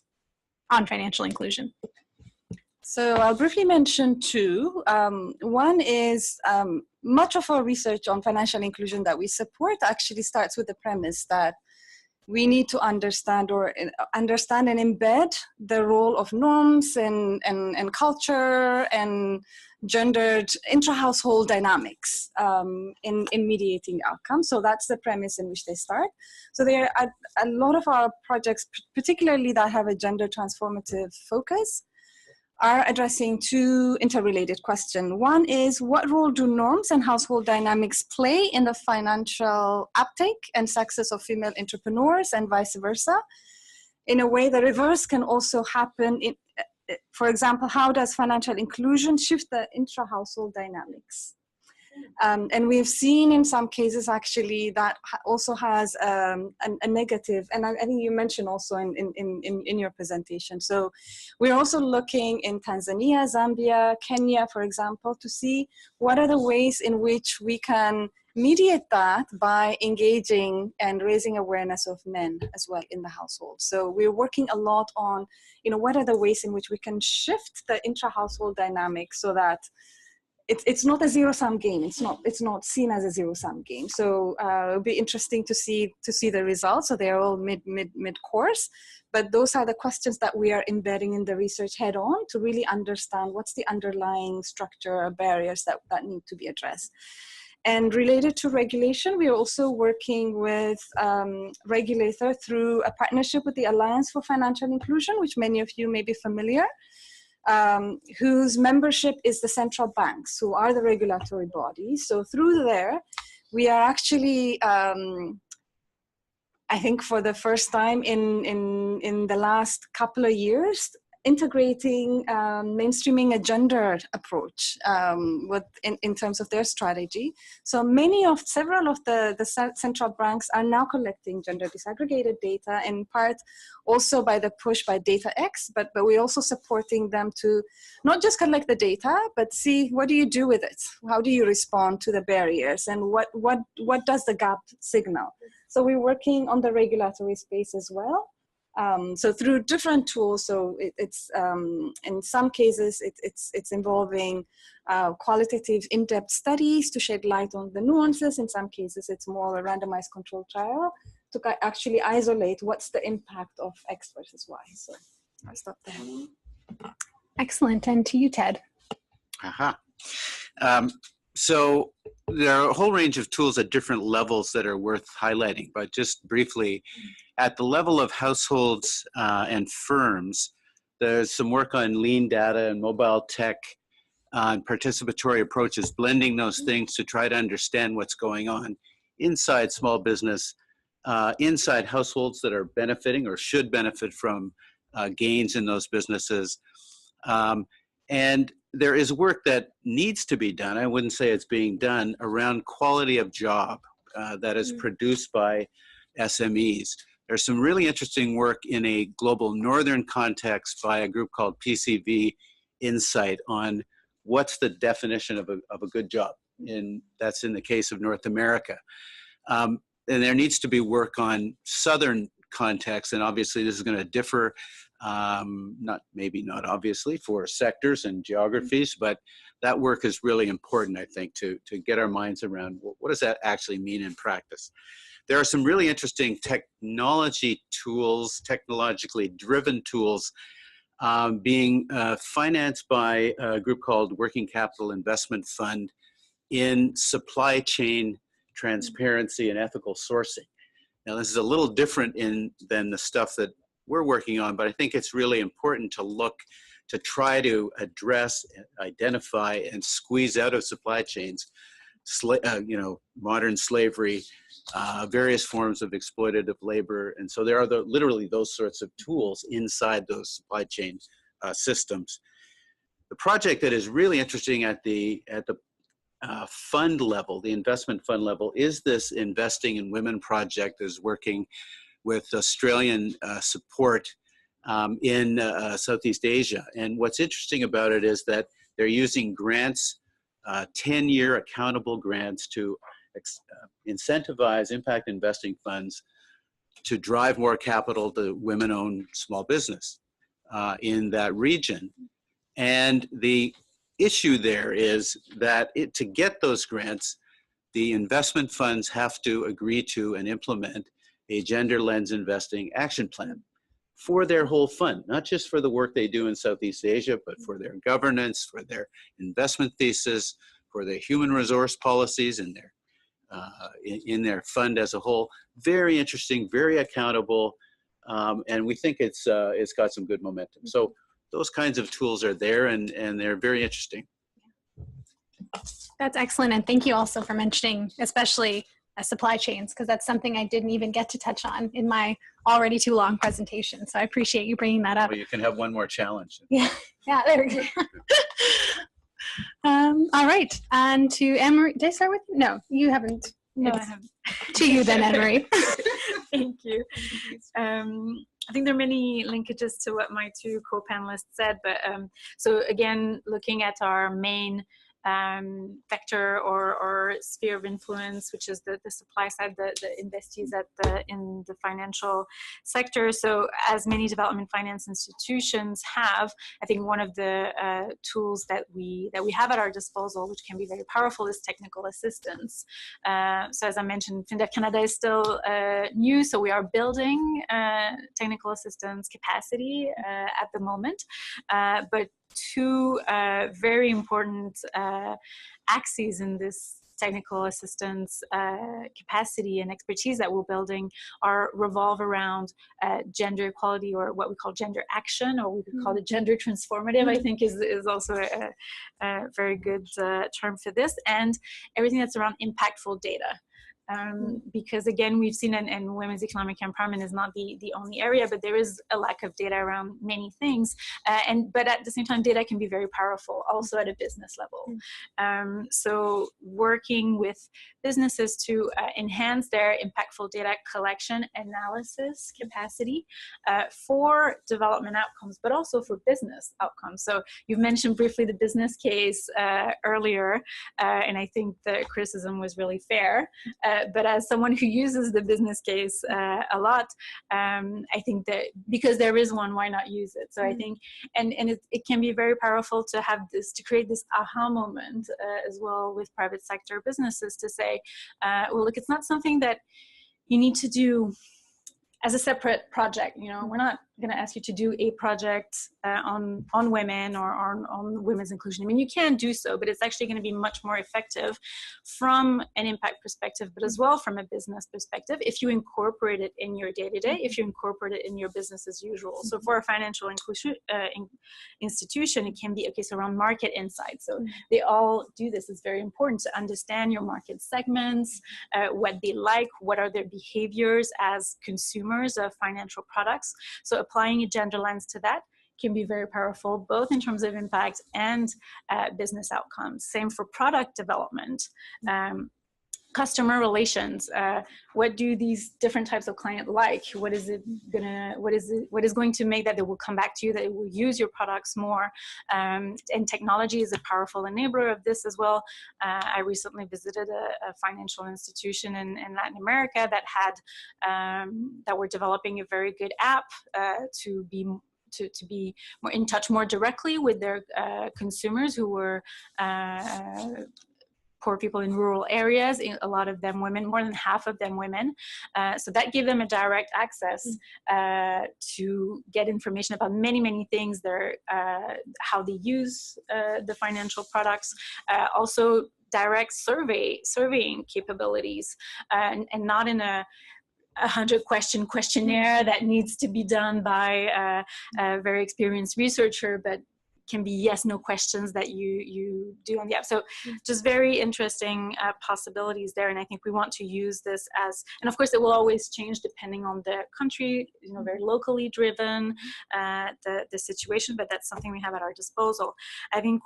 on financial inclusion? So I'll briefly mention two. One is much of our research on financial inclusion that we support actually starts with the premise that we need to understand and embed the role of norms and culture and gendered intra-household dynamics in mediating outcomes. So that's the premise in which they start. So there are a lot of our projects, particularly that have a gender transformative focus, are addressing two interrelated questions. One is, what role do norms and household dynamics play in the financial uptake and success of female entrepreneurs, and vice versa? In a way, the reverse can also happen. For example, how does financial inclusion shift the intra-household dynamics? And we've seen in some cases actually that also has a negative, and I think you mentioned also in your presentation. So we're also looking in Tanzania, Zambia, Kenya, for example, to see what are the ways in which we can mediate that by engaging and raising awareness of men as well in the household. So we're working a lot on, what are the ways in which we can shift the intra-household dynamic so that it's not a zero-sum game. It's not seen as a zero-sum game. So it'll be interesting to see the results. So they're all mid-course, but those are the questions that we are embedding in the research head-on to really understand what's the underlying structure or barriers that need to be addressed. And related to regulation, we are also working with regulator through a partnership with the Alliance for Financial Inclusion, which many of you may be familiar. Whose membership is the central banks, who are the regulatory bodies. So through there, we are actually, I think for the first time in the last couple of years, integrating mainstreaming a gendered approach in terms of their strategy. So several of the central banks are now collecting gender disaggregated data, in part also by the push by DataX, but we're also supporting them to not just collect the data, but see what do you do with it? How do you respond to the barriers, and what does the gap signal? So we're working on the regulatory space as well. So through different tools, so it's in some cases it's involving qualitative in-depth studies to shed light on the nuances. In some cases it's more a randomized control trial to actually isolate what's the impact of X versus Y. So I'll stop there. Excellent. And to you, Ted. So there are a whole range of tools at different levels that are worth highlighting, but just briefly, at the level of households and firms, there's some work on lean data and mobile tech, and participatory approaches, blending those things to try to understand what's going on inside small business, inside households that are benefiting or should benefit from gains in those businesses. And there is work that needs to be done, I wouldn't say it's being done, around quality of job that is produced by SMEs. There's some really interesting work in a global northern context by a group called PCV Insight on what's the definition of a good job. That's in the case of North America. And there needs to be work on southern context, and obviously this is going to differ, maybe not obviously for sectors and geographies, but that work is really important, I think, to get our minds around what does that actually mean in practice. There are some really interesting technology tools, technologically driven tools being financed by a group called Working Capital Investment Fund in supply chain transparency and ethical sourcing. Now, this is a little different than the stuff that we're working on, but I think it's really important to try to address, identify, and squeeze out of supply chains, modern slavery, various forms of exploitative labor. And so there are literally those sorts of tools inside those supply chain systems. The project that is really interesting at the fund level, the investment fund level, is this Investing in Women project that is working with Australian support in Southeast Asia. And what's interesting about it is that they're using grants, 10-year accountable grants to incentivize impact investing funds to drive more capital to women-owned small business in that region. And the issue there is that to get those grants, the investment funds have to agree to and implement a gender lens investing action plan for their whole fund, not just for the work they do in Southeast Asia, but for their governance, for their investment thesis, for their human resource policies and their in their fund as a whole. Very interesting, very accountable, and we think it's got some good momentum. So those kinds of tools are there, and they're very interesting. That's excellent, and thank you also for mentioning especially supply chains, because that's something I didn't even get to touch on in my already too long presentation. So I appreciate you bringing that up. Well, you can have one more challenge. Yeah, there we go. All right, and to Anne-Marie, did I start with you? No, you haven't. No, I haven't. To you then, Anne-Marie. Thank you. I think there are many linkages to what my two co-panelists said, but so again, looking at our main vector or sphere of influence, which is the supply side, the investees in the financial sector. So as many development finance institutions have, I think one of the tools that we have at our disposal, which can be very powerful, is technical assistance. So as I mentioned, FinDev Canada is still new, so we are building technical assistance capacity at the moment, but two very important axes in this technical assistance capacity and expertise that we're building revolve around gender equality, or what we call gender action, or we could call it gender transformative, I think is also a very good term for this, and everything that's around impactful data. Because again, we've seen, and women's economic empowerment is not the only area, but there is a lack of data around many things. But at the same time, data can be very powerful also at a business level. So working with businesses to enhance their impactful data collection analysis capacity for development outcomes, but also for business outcomes. So you've mentioned briefly the business case earlier, and I think the criticism was really fair. But as someone who uses the business case a lot, I think that because there is one, why not use it? So I think, and it can be very powerful to have this, to create this aha moment as well with private sector businesses to say, well, look, it's not something that you need to do as a separate project. You know, we're not going to ask you to do a project on women or on women's inclusion. I mean, you can do so, but it's actually going to be much more effective from an impact perspective, but as well from a business perspective, if you incorporate it in your day-to-day, if you incorporate it in your business as usual. So for a financial inclusion institution, it can be, okay, so around market insights. So they all do this. It's very important to understand your market segments, what they like, what are their behaviors as consumers of financial products. So applying a gender lens to that can be very powerful, both in terms of impact and business outcomes. Same for product development. Customer relations, what do these different types of client like? What is going to make that they will come back to you, that they will use your products more? And technology is a powerful enabler of this as well. I recently visited a financial institution in Latin America that had that were developing a very good app to be more in touch more directly with their consumers who were poor people in rural areas, a lot of them women, more than half of them women. So that gave them a direct access to get information about many, many things, how they use the financial products, also direct surveying capabilities, and not in a 100-question questionnaire that needs to be done by a very experienced researcher, but can be yes, no questions that you do on the app. So just very interesting possibilities there. And I think we want to use this as, and of course it will always change depending on the country, you know, very locally driven, the situation, but that's something we have at our disposal. I think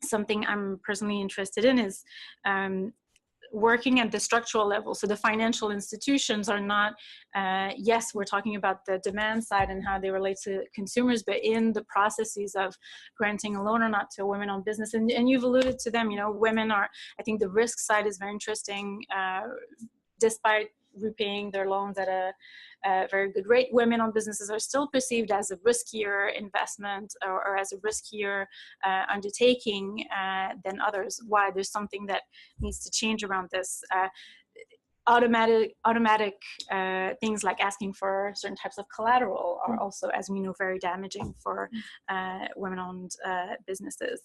something I'm personally interested in is working at the structural level. So the financial institutions are not, yes, we're talking about the demand side and how they relate to consumers, but in the processes of granting a loan or not to a women-owned business. And you've alluded to them, you know, women are, I think the risk side is very interesting. Despite repaying their loans at a very good rate, women-owned businesses are still perceived as a riskier investment or as a riskier undertaking than others. Why? There's something that needs to change around this. automatic things like asking for certain types of collateral are also, as we know, very damaging for women-owned businesses.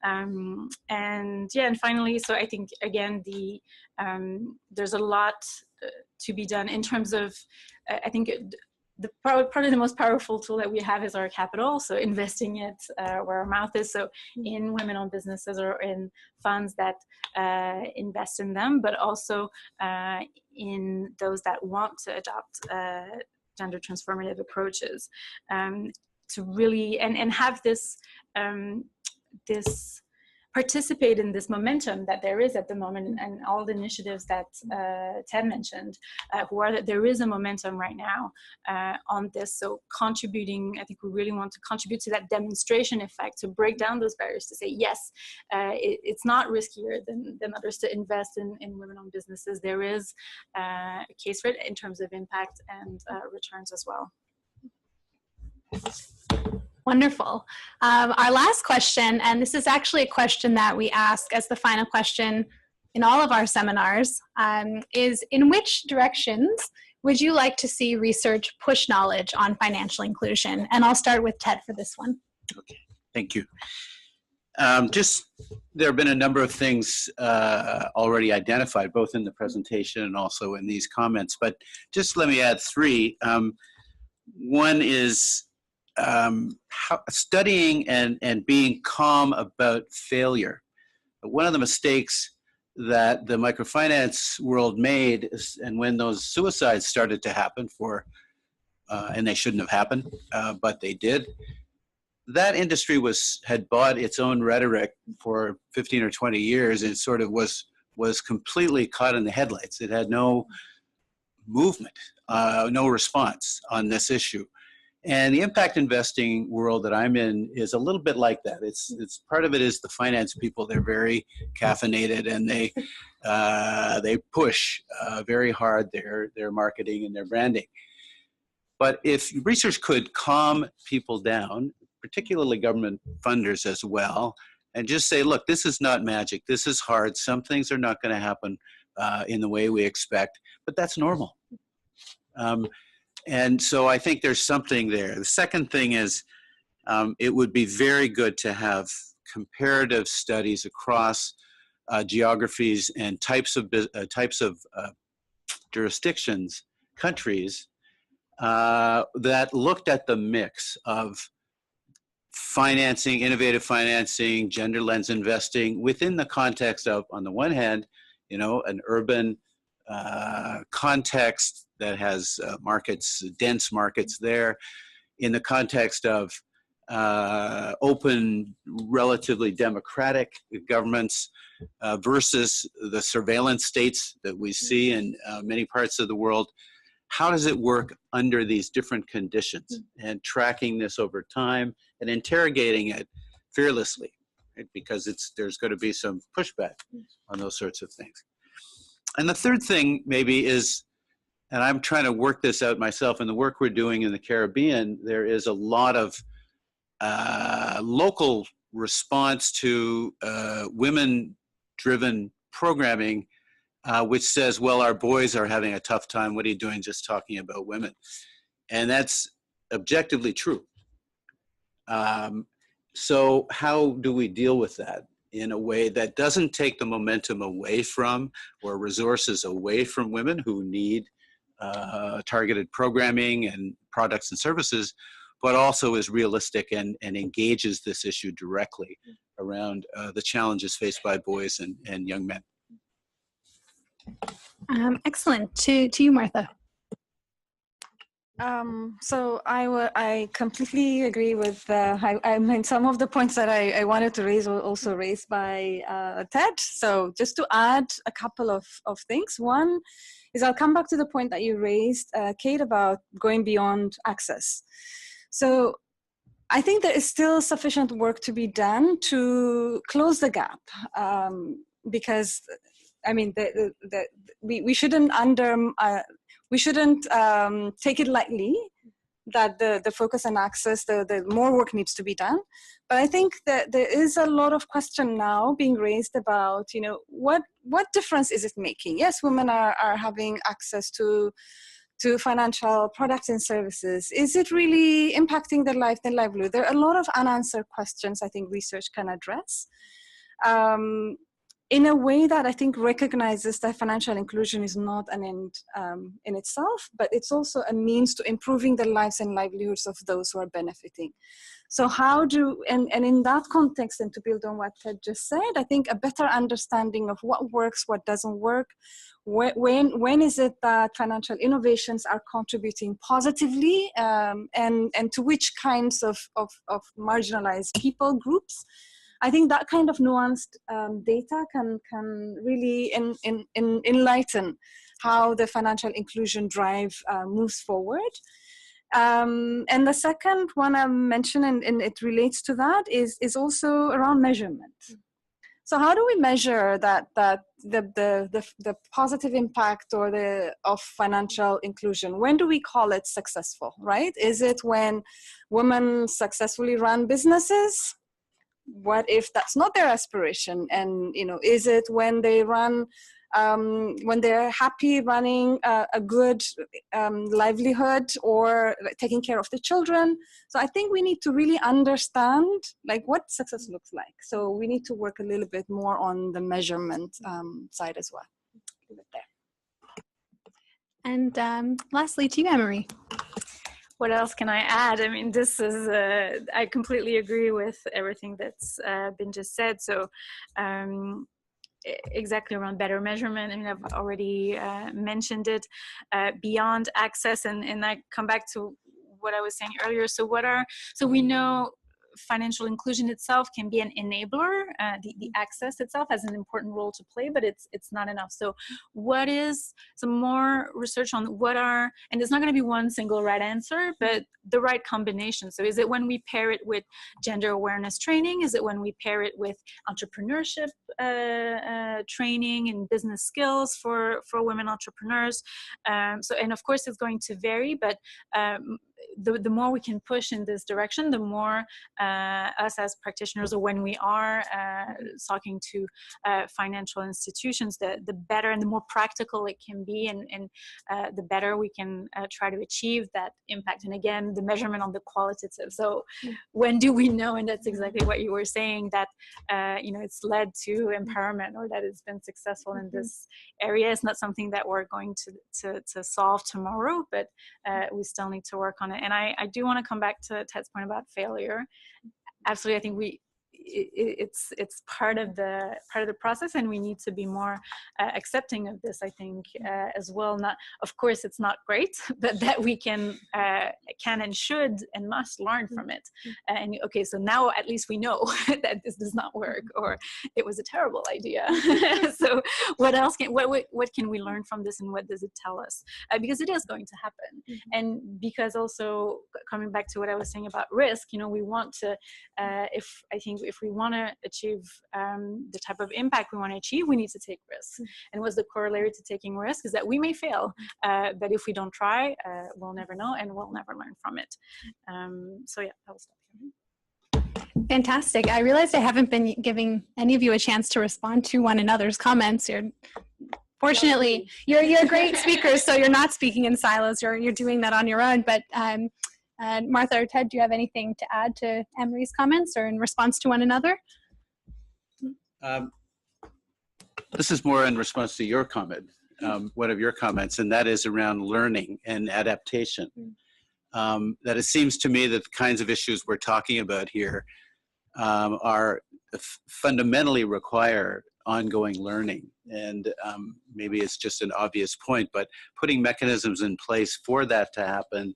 And finally, so I think again there's a lot to be done in terms of I think probably the most powerful tool that we have is our capital, so investing it where our mouth is, so in women-owned businesses or in funds that invest in them, but also in those that want to adopt gender transformative approaches, to really and have this participate in this momentum that there is at the moment, and all the initiatives that Ted mentioned, there is a momentum right now on this. So contributing, I think we really want to contribute to that demonstration effect, to break down those barriers, to say, yes, it's not riskier than others to invest in women-owned businesses. There is a case for it in terms of impact and returns as well. Wonderful. Our last question, and this is actually a question that we ask as the final question in all of our seminars, is in which directions would you like to see research push knowledge on financial inclusion? And I'll start with Ted for this one. Okay, thank you. There have been a number of things already identified, both in the presentation and also in these comments, but just let me add three. One is studying and being calm about failure. One of the mistakes that the microfinance world made is, and when those suicides started to happen and they shouldn't have happened, but they did, that industry had bought its own rhetoric for 15 or 20 years, and sort of was completely caught in the headlights. It had no movement, no response on this issue. And the impact investing world that I'm in is a little bit like that. It's part of it is the finance people. They're very caffeinated, and they push very hard their marketing and their branding. But if research could calm people down, particularly government funders as well, and just say, look, this is not magic. This is hard. Some things are not going to happen in the way we expect, but that's normal. And so I think there's something there. The second thing is it would be very good to have comparative studies across geographies and types of jurisdictions, countries, that looked at the mix of financing, innovative financing, gender lens investing within the context of, on the one hand, an urban context that has dense markets there, in the context of open, relatively democratic governments versus the surveillance states that we see in many parts of the world. How does it work under these different conditions, and tracking this over time and interrogating it fearlessly, right? Because there's going to be some pushback on those sorts of things. And the third thing maybe is, and I'm trying to work this out myself in the work we're doing in the Caribbean, there is a lot of local response to women-driven programming, which says, well, our boys are having a tough time. What are you doing just talking about women? And that's objectively true. So how do we deal with that in a way that doesn't take the momentum away from, or resources away from, women who need targeted programming and products and services, but also is realistic and engages this issue directly around the challenges faced by boys and young men. Excellent. To you, Martha. So I completely agree with I mean, some of the points that I wanted to raise were also raised by Ted. So just to add a couple of things. One is, I'll come back to the point that you raised, Kate, about going beyond access. So I think there is still sufficient work to be done to close the gap, because I mean, we shouldn't take it lightly that the focus on access, the more work needs to be done. But I think that there is a lot of question now being raised about, what difference is it making? Yes, women are having access to financial products and services. Is it really impacting their life, their livelihood? There are a lot of unanswered questions I think research can address. In a way that I think recognizes that financial inclusion is not an end in itself, but it's also a means to improving the lives and livelihoods of those who are benefiting. So and in that context, and to build on what Ted just said, I think a better understanding of what works, what doesn't work, when is it that financial innovations are contributing positively, and to which kinds of marginalized people groups. I think that kind of nuanced data can really enlighten how the financial inclusion drive moves forward. And the second one I mentioned, and it relates to that, is also around measurement. So how do we measure that the positive impact of financial inclusion? When do we call it successful, right? Is it when women successfully run businesses? What if that's not their aspiration? And is it when they run, when they're happy running a good livelihood or taking care of the children? So I think we need to really understand what success looks like. So we need to work a little bit more on the measurement side as well. Leave it there. And lastly, to you, Emery. What else can I add? I mean, this is, I completely agree with everything that's been just said. So exactly around better measurement, I mean, I've already mentioned it, beyond access, and I come back to what I was saying earlier. So we know financial inclusion itself can be an enabler. The access itself has an important role to play, but it's not enough. So what is some more research on and there's not going to be one single right answer, but the right combination. So is it when we pair it with gender awareness training? Is it when we pair it with entrepreneurship training and business skills for women entrepreneurs? And of course it's going to vary, but the more we can push in this direction, the more us as practitioners, or when we are talking to financial institutions, the better and the more practical it can be, and the better we can try to achieve that impact. And again, the measurement on the qualitative. So when do we know, and that's exactly what you were saying, that it's led to empowerment, or that it's been successful in this area? It's not something that we're going to solve tomorrow, but we still need to work on it. And I do want to come back to Ted's point about failure. Absolutely, I think it's part of the process, and we need to be more accepting of this, I think, as well. Not, of course, it's not great, but that we can and should and must learn from it. And okay, so now at least we know that this does not work, or it was a terrible idea. So what else what can we learn from this, and what does it tell us? Because it is going to happen, and because also coming back to what I was saying about risk, we want to, if we want to achieve the type of impact we want to achieve, we need to take risks. And what's the corollary to taking risks is that we may fail, but if we don't try, we'll never know, and we'll never learn from it. So yeah, I'll stop here. Fantastic. I realized I haven't been giving any of you a chance to respond to one another's comments. Fortunately, you're great speakers, so you're not speaking in silos. You're doing that on your own. But Martha or Ted, do you have anything to add to Emery's comments, or in response to one another? This is more in response to your comment, one of your comments, and that is around learning and adaptation. That it seems to me that the kinds of issues we're talking about here are fundamentally require ongoing learning. And maybe it's just an obvious point, but putting mechanisms in place for that to happen,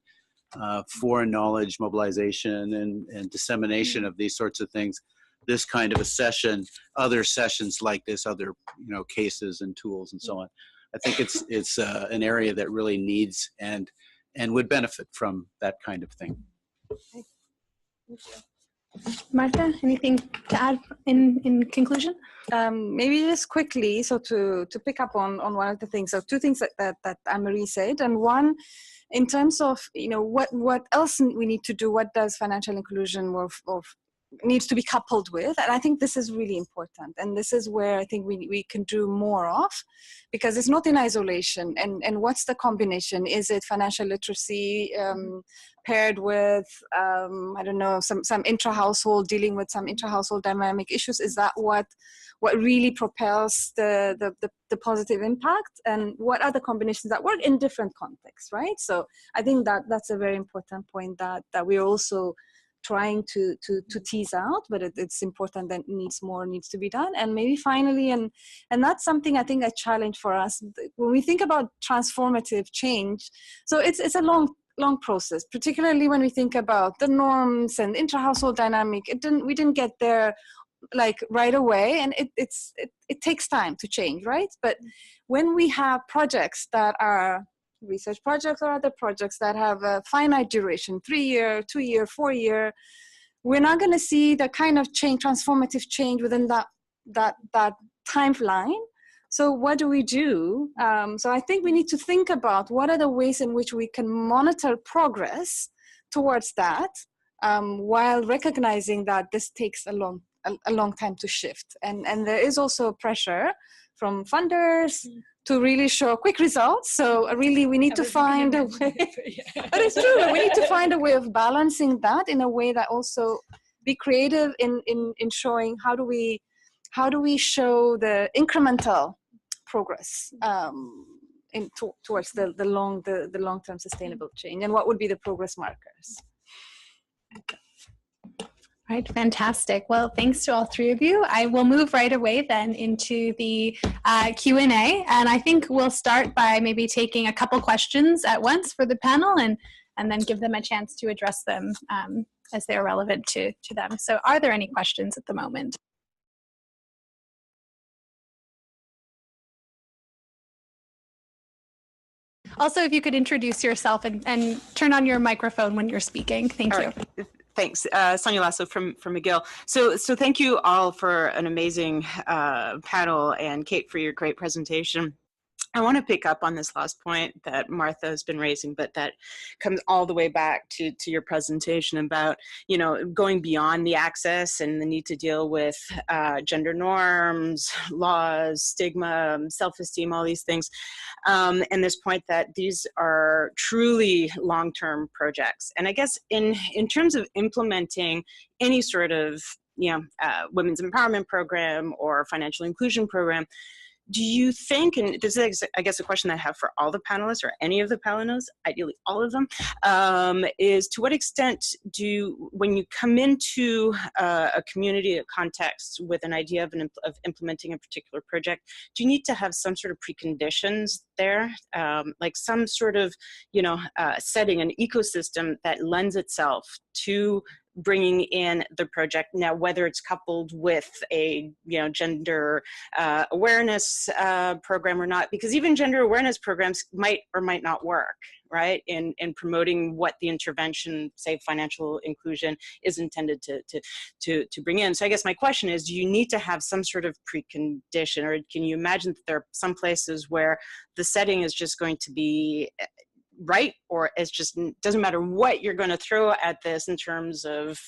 for knowledge mobilization and dissemination of these sorts of things, this kind of a session, other sessions like this, other cases and tools and so on. I think it's an area that really needs and would benefit from that kind of thing. Martha, anything to add in conclusion? Maybe just quickly, so to pick up on one of the things, so two things that Anne-Marie said, and one, in terms of, what else we need to do, what does financial inclusion or needs to be coupled with, and I think this is really important, and this is where I think we can do more of, because it's not in isolation, and what's the combination? Is it financial literacy paired with I don't know, some intra-household, dealing with some intra-household dynamic issues? Is that what really propels the positive impact, and what are the combinations that work in different contexts, right? So I think that's a very important point that we're also trying to tease out, but it's important that needs to be done. And maybe finally, and that's something I think a challenge for us when we think about transformative change. So it's a long process, particularly when we think about the norms and intra-household dynamic. We didn't get there like right away, and it takes time to change, right? But when we have projects that are research projects or other projects that have a finite duration, 3-year, 2-year, 4-year, we're not going to see the kind of change, transformative change within that timeline. So what do we do? So I think we need to think about what are the ways in which we can monitor progress towards that, while recognizing that this takes a long time to shift. And there is also pressure from funders to really show quick results. So really we need to find a way, but it's true, we need to find a way of balancing that in a way that also be creative in showing how do we show the incremental progress towards the long-term sustainable change, and what would be the progress markers. All right, fantastic. Well, thanks to all three of you. I will move right away then into the Q&A, and I think we'll start by maybe taking a couple questions at once for the panel, and then give them a chance to address them as they're relevant to them. So are there any questions at the moment? Also, if you could introduce yourself and turn on your microphone when you're speaking. Thank you. Right. Thanks, Sonia Lasso from McGill. So thank you all for an amazing panel, and Kate for your great presentation. I want to pick up on this last point that Martha has been raising, but that comes all the way back to your presentation about, going beyond the access and the need to deal with gender norms, laws, stigma, self-esteem, all these things. And this point that these are truly long-term projects. And I guess in terms of implementing any sort of, women's empowerment program or financial inclusion program, do you think, and this is, I guess, a question that I have for all the panelists, or any of the panelists, ideally all of them, is to what extent when you come into a community, a context with an idea of implementing a particular project, do you need to have some sort of preconditions there, like some sort of, setting, an ecosystem that lends itself to bringing in the project? Now, whether it's coupled with a gender awareness program or not, because even gender awareness programs might or might not work, right, in promoting what the intervention, say financial inclusion, is intended to bring in. So I guess my question is, do you need to have some sort of precondition, or can you imagine that there are some places where the setting is just going to be right, or it's just doesn't matter what you're going to throw at this in terms of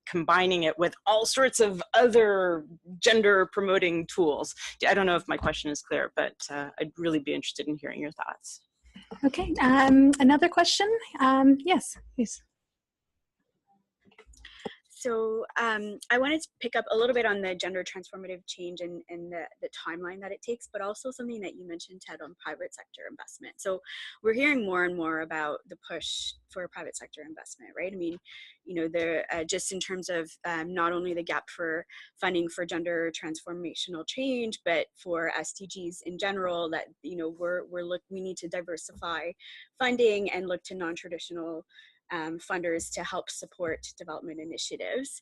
combining it with all sorts of other gender promoting tools? I don't know if my question is clear, but I'd really be interested in hearing your thoughts. Okay, another question? Yes, please. So I wanted to pick up a little bit on the gender transformative change and the timeline that it takes, but also something that you mentioned, Ted, on private sector investment. So we're hearing more and more about the push for private sector investment, right? I mean, just in terms of not only the gap for funding for gender transformational change, but for SDGs in general, that we need to diversify funding and look to non-traditional funders to help support development initiatives.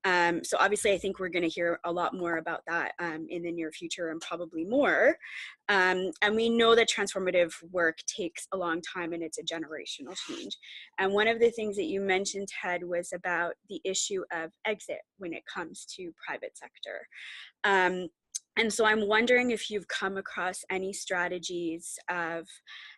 So obviously, I think we're going to hear a lot more about that in the near future, and probably more. And we know that transformative work takes a long time, and it's a generational change. And one of the things that you mentioned, Ted, was about the issue of exit when it comes to private sector. And so I'm wondering if you've come across any strategies of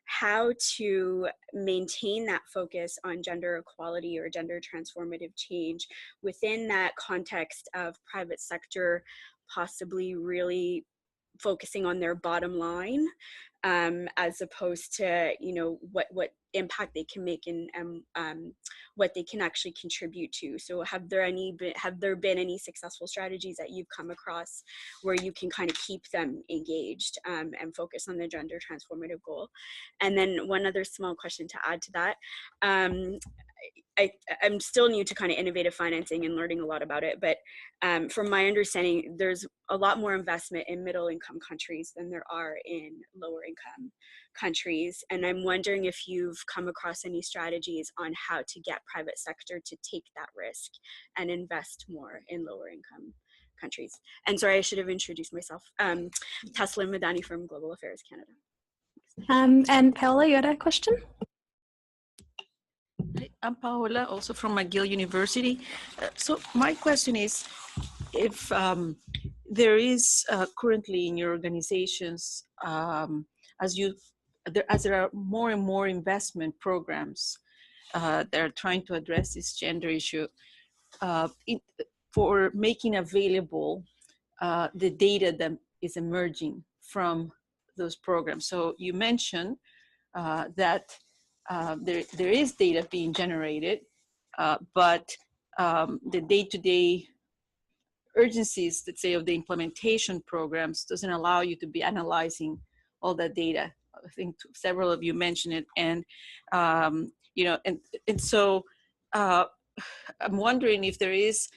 how to maintain that focus on gender equality or gender transformative change within that context of private sector possibly really focusing on their bottom line, as opposed to, you know, what impact they can make and what they can actually contribute to. So have there been any successful strategies that you've come across where you can kind of keep them engaged and focus on the gender transformative goal? And then one other small question to add to that. I'm still new to kind of innovative financing and learning a lot about it, but from my understanding, there's a lot more investment in middle income countries than there are in lower income countries. And I'm wondering if you've come across any strategies on how to get private sector to take that risk and invest more in lower income countries. And sorry, I should have introduced myself. Tesla Madani from Global Affairs Canada. And Paola, you had a question? I'm Paola, also from McGill University. So my question is, if there is currently in your organizations, as there are more and more investment programs that are trying to address this gender issue, for making available the data that is emerging from those programs. So you mentioned that there is data being generated, but the day-to-day urgencies, let's say, of the implementation programs doesn't allow you to be analyzing all that data. I think several of you mentioned it, and you know, and so I'm wondering if there is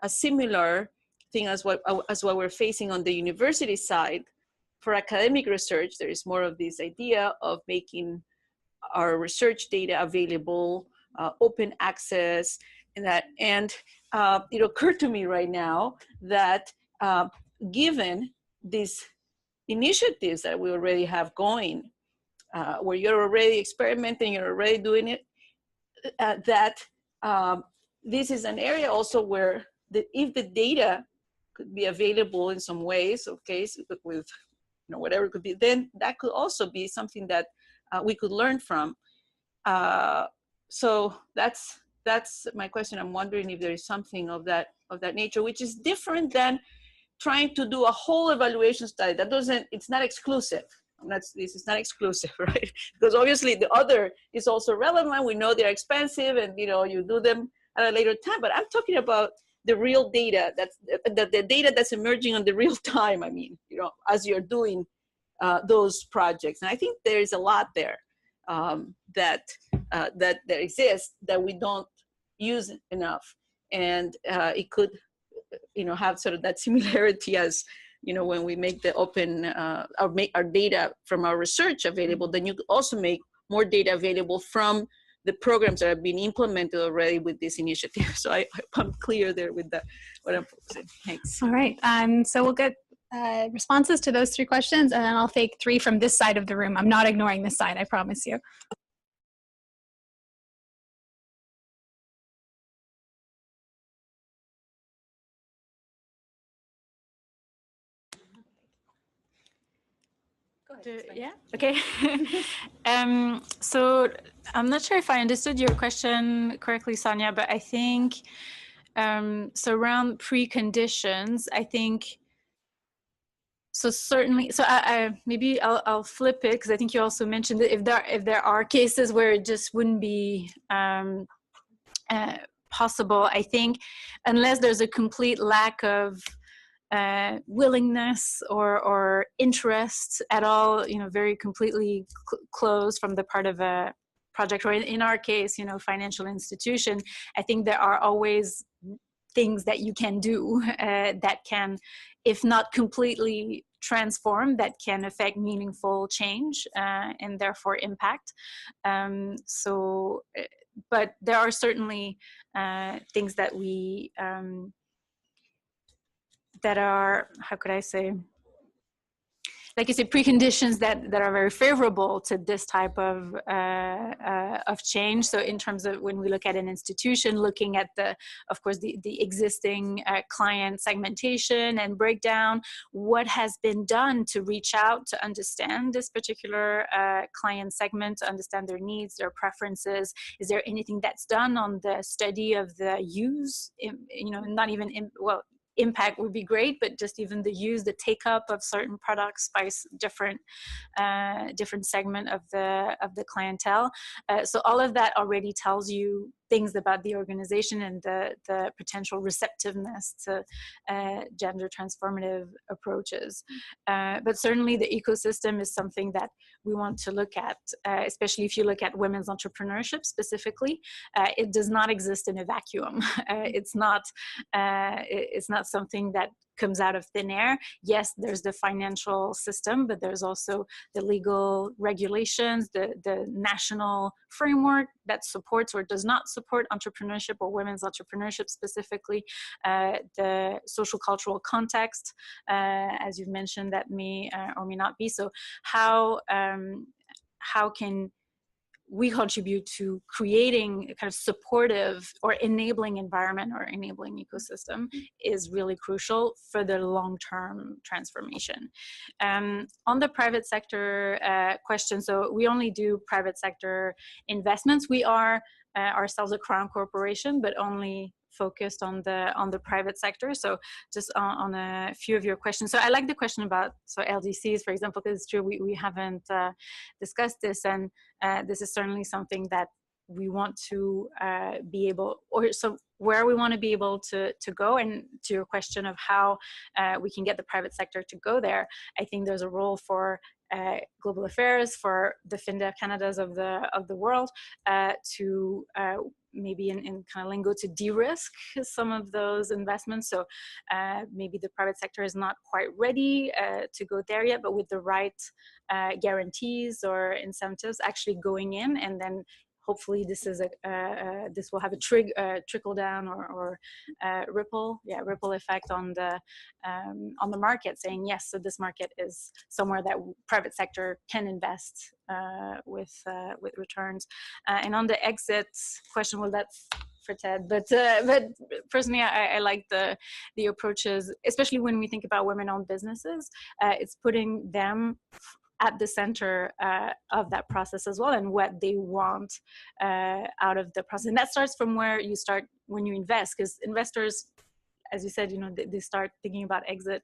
a similar thing as what we're facing on the university side. For academic research, there is more of this idea of making our research data available, open access, and it occurred to me right now that given these initiatives that we already have going, where you're already experimenting, you're already doing it, that this is an area also where if the data could be available in some ways, okay, so with whatever it could be, then that could also be something that we could learn from. So that's my question. I'm wondering if there is something of that nature, which is different than trying to do a whole evaluation study. That doesn't, it's not exclusive. This is not exclusive, right? Because obviously the other is also relevant. We know they're expensive, and you do them at a later time. But I'm talking about the real data, the data that's emerging on the real time. I mean, as you're doing those projects, and I think there is a lot there that exists that we don't use enough, and it could, have sort of that similarity as when we make the open or make our data from our research available. Then you could also make more data available from the programs that have been implemented already with this initiative. So I'm clear there with what I'm focusing. Thanks. All right. So we'll get responses to those 3 questions, and then I'll take 3 from this side of the room. I'm not ignoring this side, I promise you. Yeah, okay. So I'm not sure if I understood your question correctly, Sonia, but I think, so around preconditions, I think, so certainly, so maybe I'll flip it, because I think you also mentioned that if there are cases where it just wouldn't be possible, I think, unless there's a complete lack of willingness or interest at all, very completely closed from the part of a project, or in our case, financial institution, I think there are always things that you can do that can, if not completely transform, that can affect meaningful change and therefore impact. So but there are certainly things that we that are, how could I say, like you say, preconditions that are very favorable to this type of change. So in terms of when we look at an institution, looking at of course, the existing client segmentation and breakdown, what has been done to reach out to understand this particular client segment, to understand their needs, their preferences. Is there anything that's done on the study of the use? Not even impact would be great, but just even the use, the take up of certain products by different segment of the clientele. So all of that already tells you things about the organization and the potential receptiveness to gender transformative approaches. But certainly the ecosystem is something that we want to look at, especially if you look at women's entrepreneurship specifically. It does not exist in a vacuum. It's not something that comes out of thin air. Yes, there's the financial system, but there's also the legal regulations, the national framework that supports or does not support entrepreneurship or women's entrepreneurship specifically, the social cultural context, as you've mentioned, that may or may not be. So how can we contribute to creating a kind of supportive or enabling environment or enabling ecosystem is really crucial for the long-term transformation. On the private sector question, so we only do private sector investments. We are ourselves a crown corporation, but only focused on the private sector. So just on a few of your questions. So I like the question about LDCs, for example, because it's true we haven't discussed this, and this is certainly something that we want to be able, or so where we want to be able to go. And to your question of how we can get the private sector to go there, I think there's a role for global affairs, for the FinDev Canadas of the world to maybe in kind of lingo to de-risk some of those investments. So maybe the private sector is not quite ready to go there yet, but with the right guarantees or incentives actually going in, and then hopefully this is this will have a trickle down or ripple effect on the market, saying yes, so this market is somewhere that private sector can invest with returns. And on the exit question, well, that's for Ted, but personally, I like the approaches, especially when we think about women-owned businesses. It's putting them at the center of that process as well, and what they want out of the process. And that starts from where you start when you invest, because investors, as you said, they start thinking about exit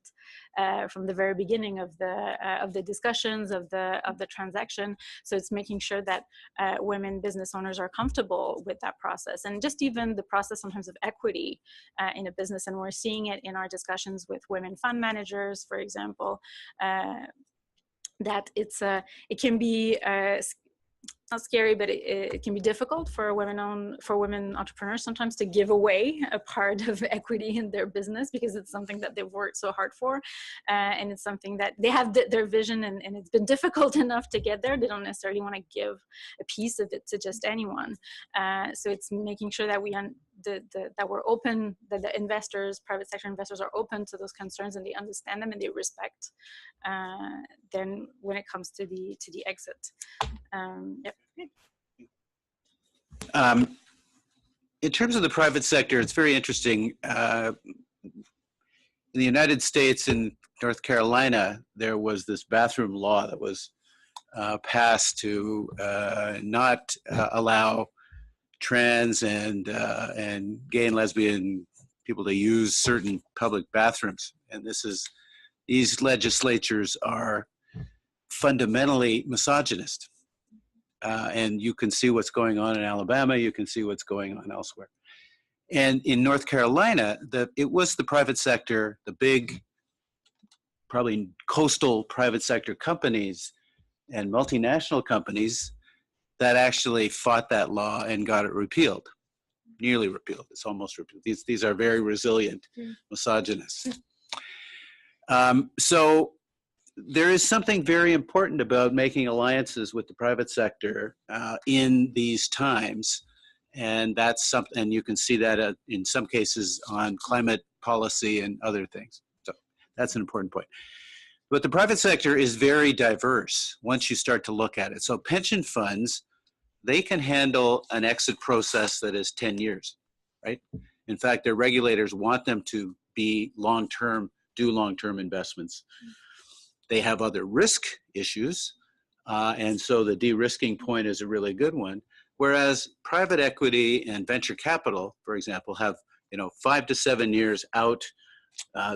from the very beginning of the discussions of the transaction. So it's making sure that women business owners are comfortable with that process, and just even the process sometimes of equity in a business. And we're seeing it in our discussions with women fund managers, for example. That it can be not scary, but it can be difficult for women entrepreneurs sometimes to give away a part of equity in their business, because it's something that they've worked so hard for, and it's something that they have their vision, and it's been difficult enough to get there. They don't necessarily want to give a piece of it to just anyone. So it's making sure that that we're open, that the investors, private sector investors, are open to those concerns, and they understand them and they respect then when it comes to the exit. Yep. In terms of the private sector, it's very interesting. In the United States, in North Carolina, there was this bathroom law that was passed to not allow trans and gay and lesbian people to use certain public bathrooms. And these legislatures are fundamentally misogynist. And you can see what's going on in Alabama, you can see what's going on elsewhere. And in North Carolina, it was the private sector, the big, probably coastal private sector companies and multinational companies that actually fought that law and got it repealed, nearly repealed. It's almost repealed. These are very resilient misogynists. So there is something very important about making alliances with the private sector in these times And that's something, and you can see that in some cases on climate policy and other things. So that's an important point. But the private sector is very diverse once you start to look at it. So pension funds, they can handle an exit process that is 10 years, right? In fact, their regulators want them to be long-term, do long-term investments. They have other risk issues, and so the de-risking point is a really good one. Whereas private equity and venture capital, for example, have 5 to 7 years out.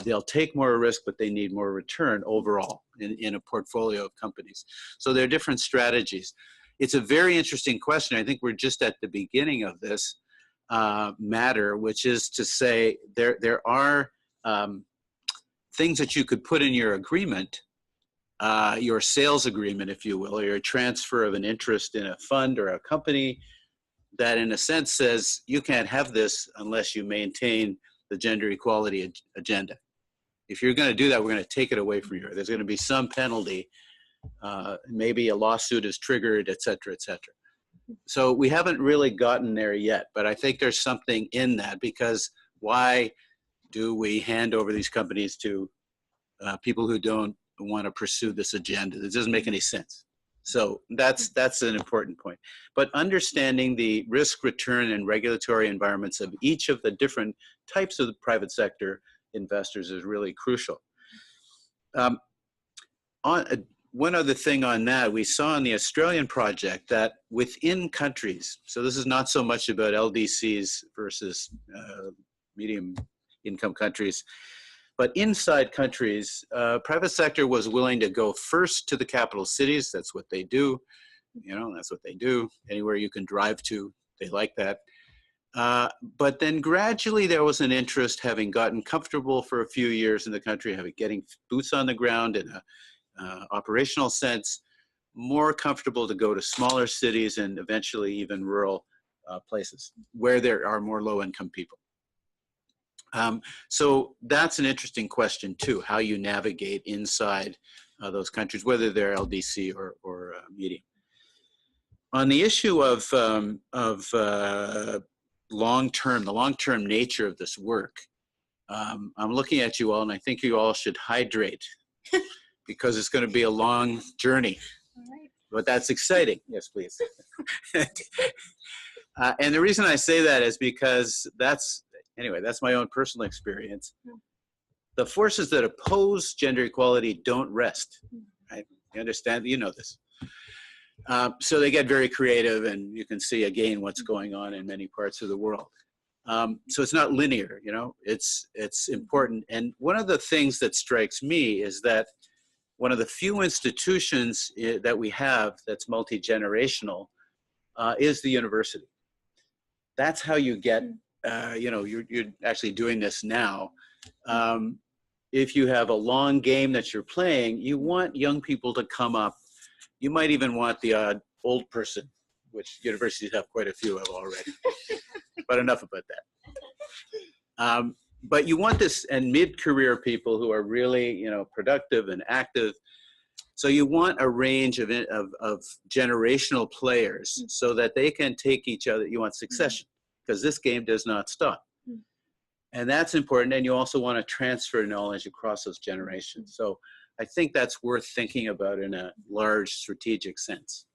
They'll take more risk, but they need more return overall in a portfolio of companies. So there are different strategies. It's a very interesting question. I think we're just at the beginning of this matter, which is to say there are things that you could put in your agreement, your sales agreement, if you will, or your transfer of an interest in a fund or a company that in a sense says you can't have this unless you maintain the gender equality agenda. If you're going to do that, we're going to take it away from you. There's going to be some penalty. Maybe a lawsuit is triggered, et cetera, et cetera. So we haven't really gotten there yet, but I think there's something in that, because why do we hand over these companies to people who don't want to pursue this agenda? It doesn't make any sense. So that's an important point. But understanding the risk, return, and regulatory environments of each of the different types of the private sector investors is really crucial. One other thing on that, we saw in the Australian project that within countries, so this is not so much about LDCs versus medium income countries, but inside countries, private sector was willing to go first to the capital cities. That's what they do. That's what they do. Anywhere you can drive to, they like that. But then gradually there was an interest, having gotten comfortable for a few years in the country, getting boots on the ground in a operational sense, more comfortable to go to smaller cities and eventually even rural places where there are more low-income people. So that's an interesting question too, how you navigate inside those countries, whether they're LDC or medium. On the issue of the long-term nature of this work, I'm looking at you all, and I think you all should hydrate because it's going to be a long journey. All right. But that's exciting. Yes, please. And the reason I say that is because that's my own personal experience. The forces that oppose gender equality don't rest, right? You understand? You know this. So they get very creative, and you can see again what's going on in many parts of the world. So it's not linear, it's important. And one of the things that strikes me is that one of the few institutions that we have that's multi-generational is the university. That's how you get, you're actually doing this now. If you have a long game that you're playing, you want young people to come up. You might even want the odd old person, which universities have quite a few of already. But enough about that. But you want this, and mid-career people who are really, productive and active. So you want a range of generational players so that they can take each other. You want succession, because this game does not stop. And that's important. And you also want to transfer knowledge across those generations. So I think that's worth thinking about in a large strategic sense.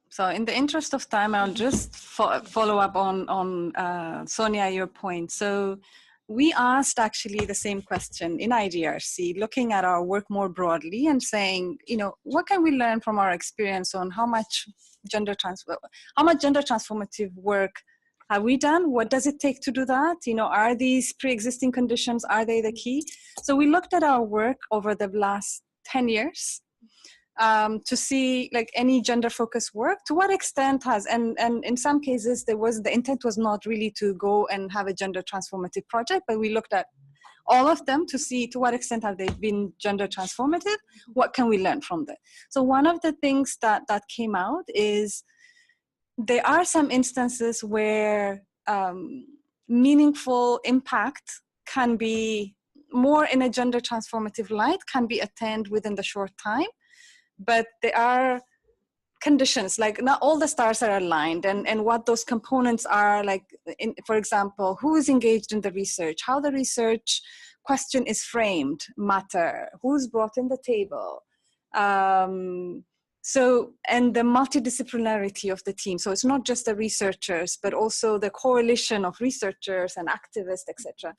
So in the interest of time, I'll just follow up on Sonia, your point. So we asked actually the same question in IDRC, looking at our work more broadly and saying, what can we learn from our experience on how much gender transformative work have we done? What does it take to do that? Are these pre-existing conditions, are they the key? So we looked at our work over the last 10 years to see like any gender-focused work, to what extent has, and in some cases the intent was not really to go and have a gender transformative project, but we looked at all of them to see to what extent have they been gender transformative, what can we learn from them. So one of the things that came out is there are some instances where meaningful impact can be more in a gender transformative light, can be attained within the short time, but there are conditions, like not all the stars are aligned, and what those components are, like, for example, who is engaged in the research, how the research question is framed matter, who's brought in the table. So, and the multidisciplinarity of the team. So it's not just the researchers, but also the coalition of researchers and activists, etc.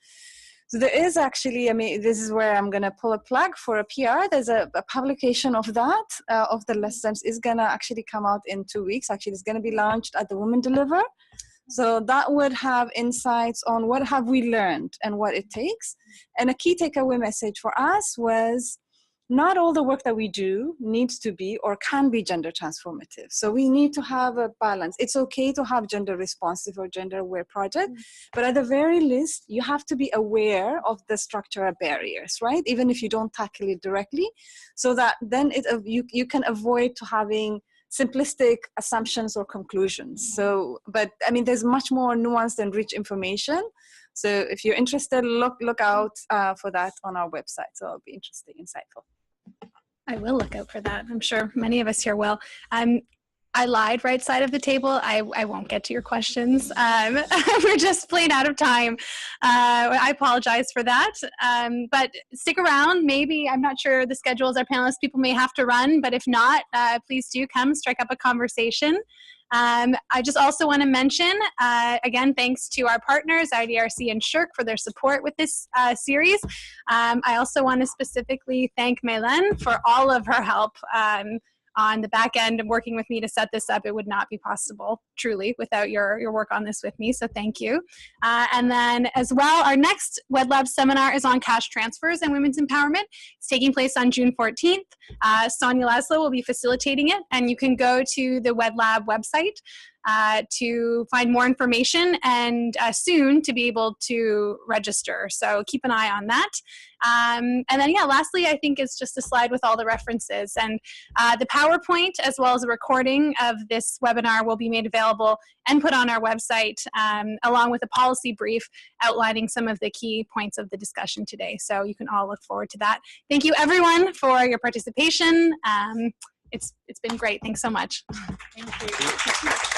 So there is actually, I mean, this is where I'm going to pull a plug for a PR. There's a publication of that, of the lessons, is going to actually come out in 2 weeks. Actually, it's going to be launched at the Women Deliver. So that would have insights on what have we learned and what it takes. And a key takeaway message for us was, not all the work that we do needs to be or can be gender transformative. So we need to have a balance. It's okay to have gender responsive or gender aware project, but at the very least, you have to be aware of the structural barriers, right? Even if you don't tackle it directly, so that then you can avoid to having simplistic assumptions or conclusions. So, but I mean, there's much more nuanced and rich information. So if you're interested, look out for that on our website. So it'll be interesting, insightful. I will look out for that. I'm sure many of us here will. I lied, right side of the table. I won't get to your questions. We're just plain out of time. I apologize for that. But stick around. Maybe, I'm not sure the schedules our panelists, people may have to run, but if not, please do come strike up a conversation. I just also want to mention, again, thanks to our partners, IDRC and SSHRC, for their support with this series. I also want to specifically thank Mélène for all of her help on the back end and working with me to set this up. It would not be possible, truly, without your work on this with me, so thank you. And then as well, our next WED Lab seminar is on cash transfers and women's empowerment. It's taking place on June 14th. Sonia Laszlo will be facilitating it, and you can go to the WED Lab website to find more information and soon to be able to register. So keep an eye on that. And then, yeah, lastly, I think it's just a slide with all the references. And the PowerPoint, as well as a recording of this webinar, will be made available and put on our website, along with a policy brief outlining some of the key points of the discussion today. So you can all look forward to that. Thank you, everyone, for your participation. It's been great. Thanks so much. Thank you.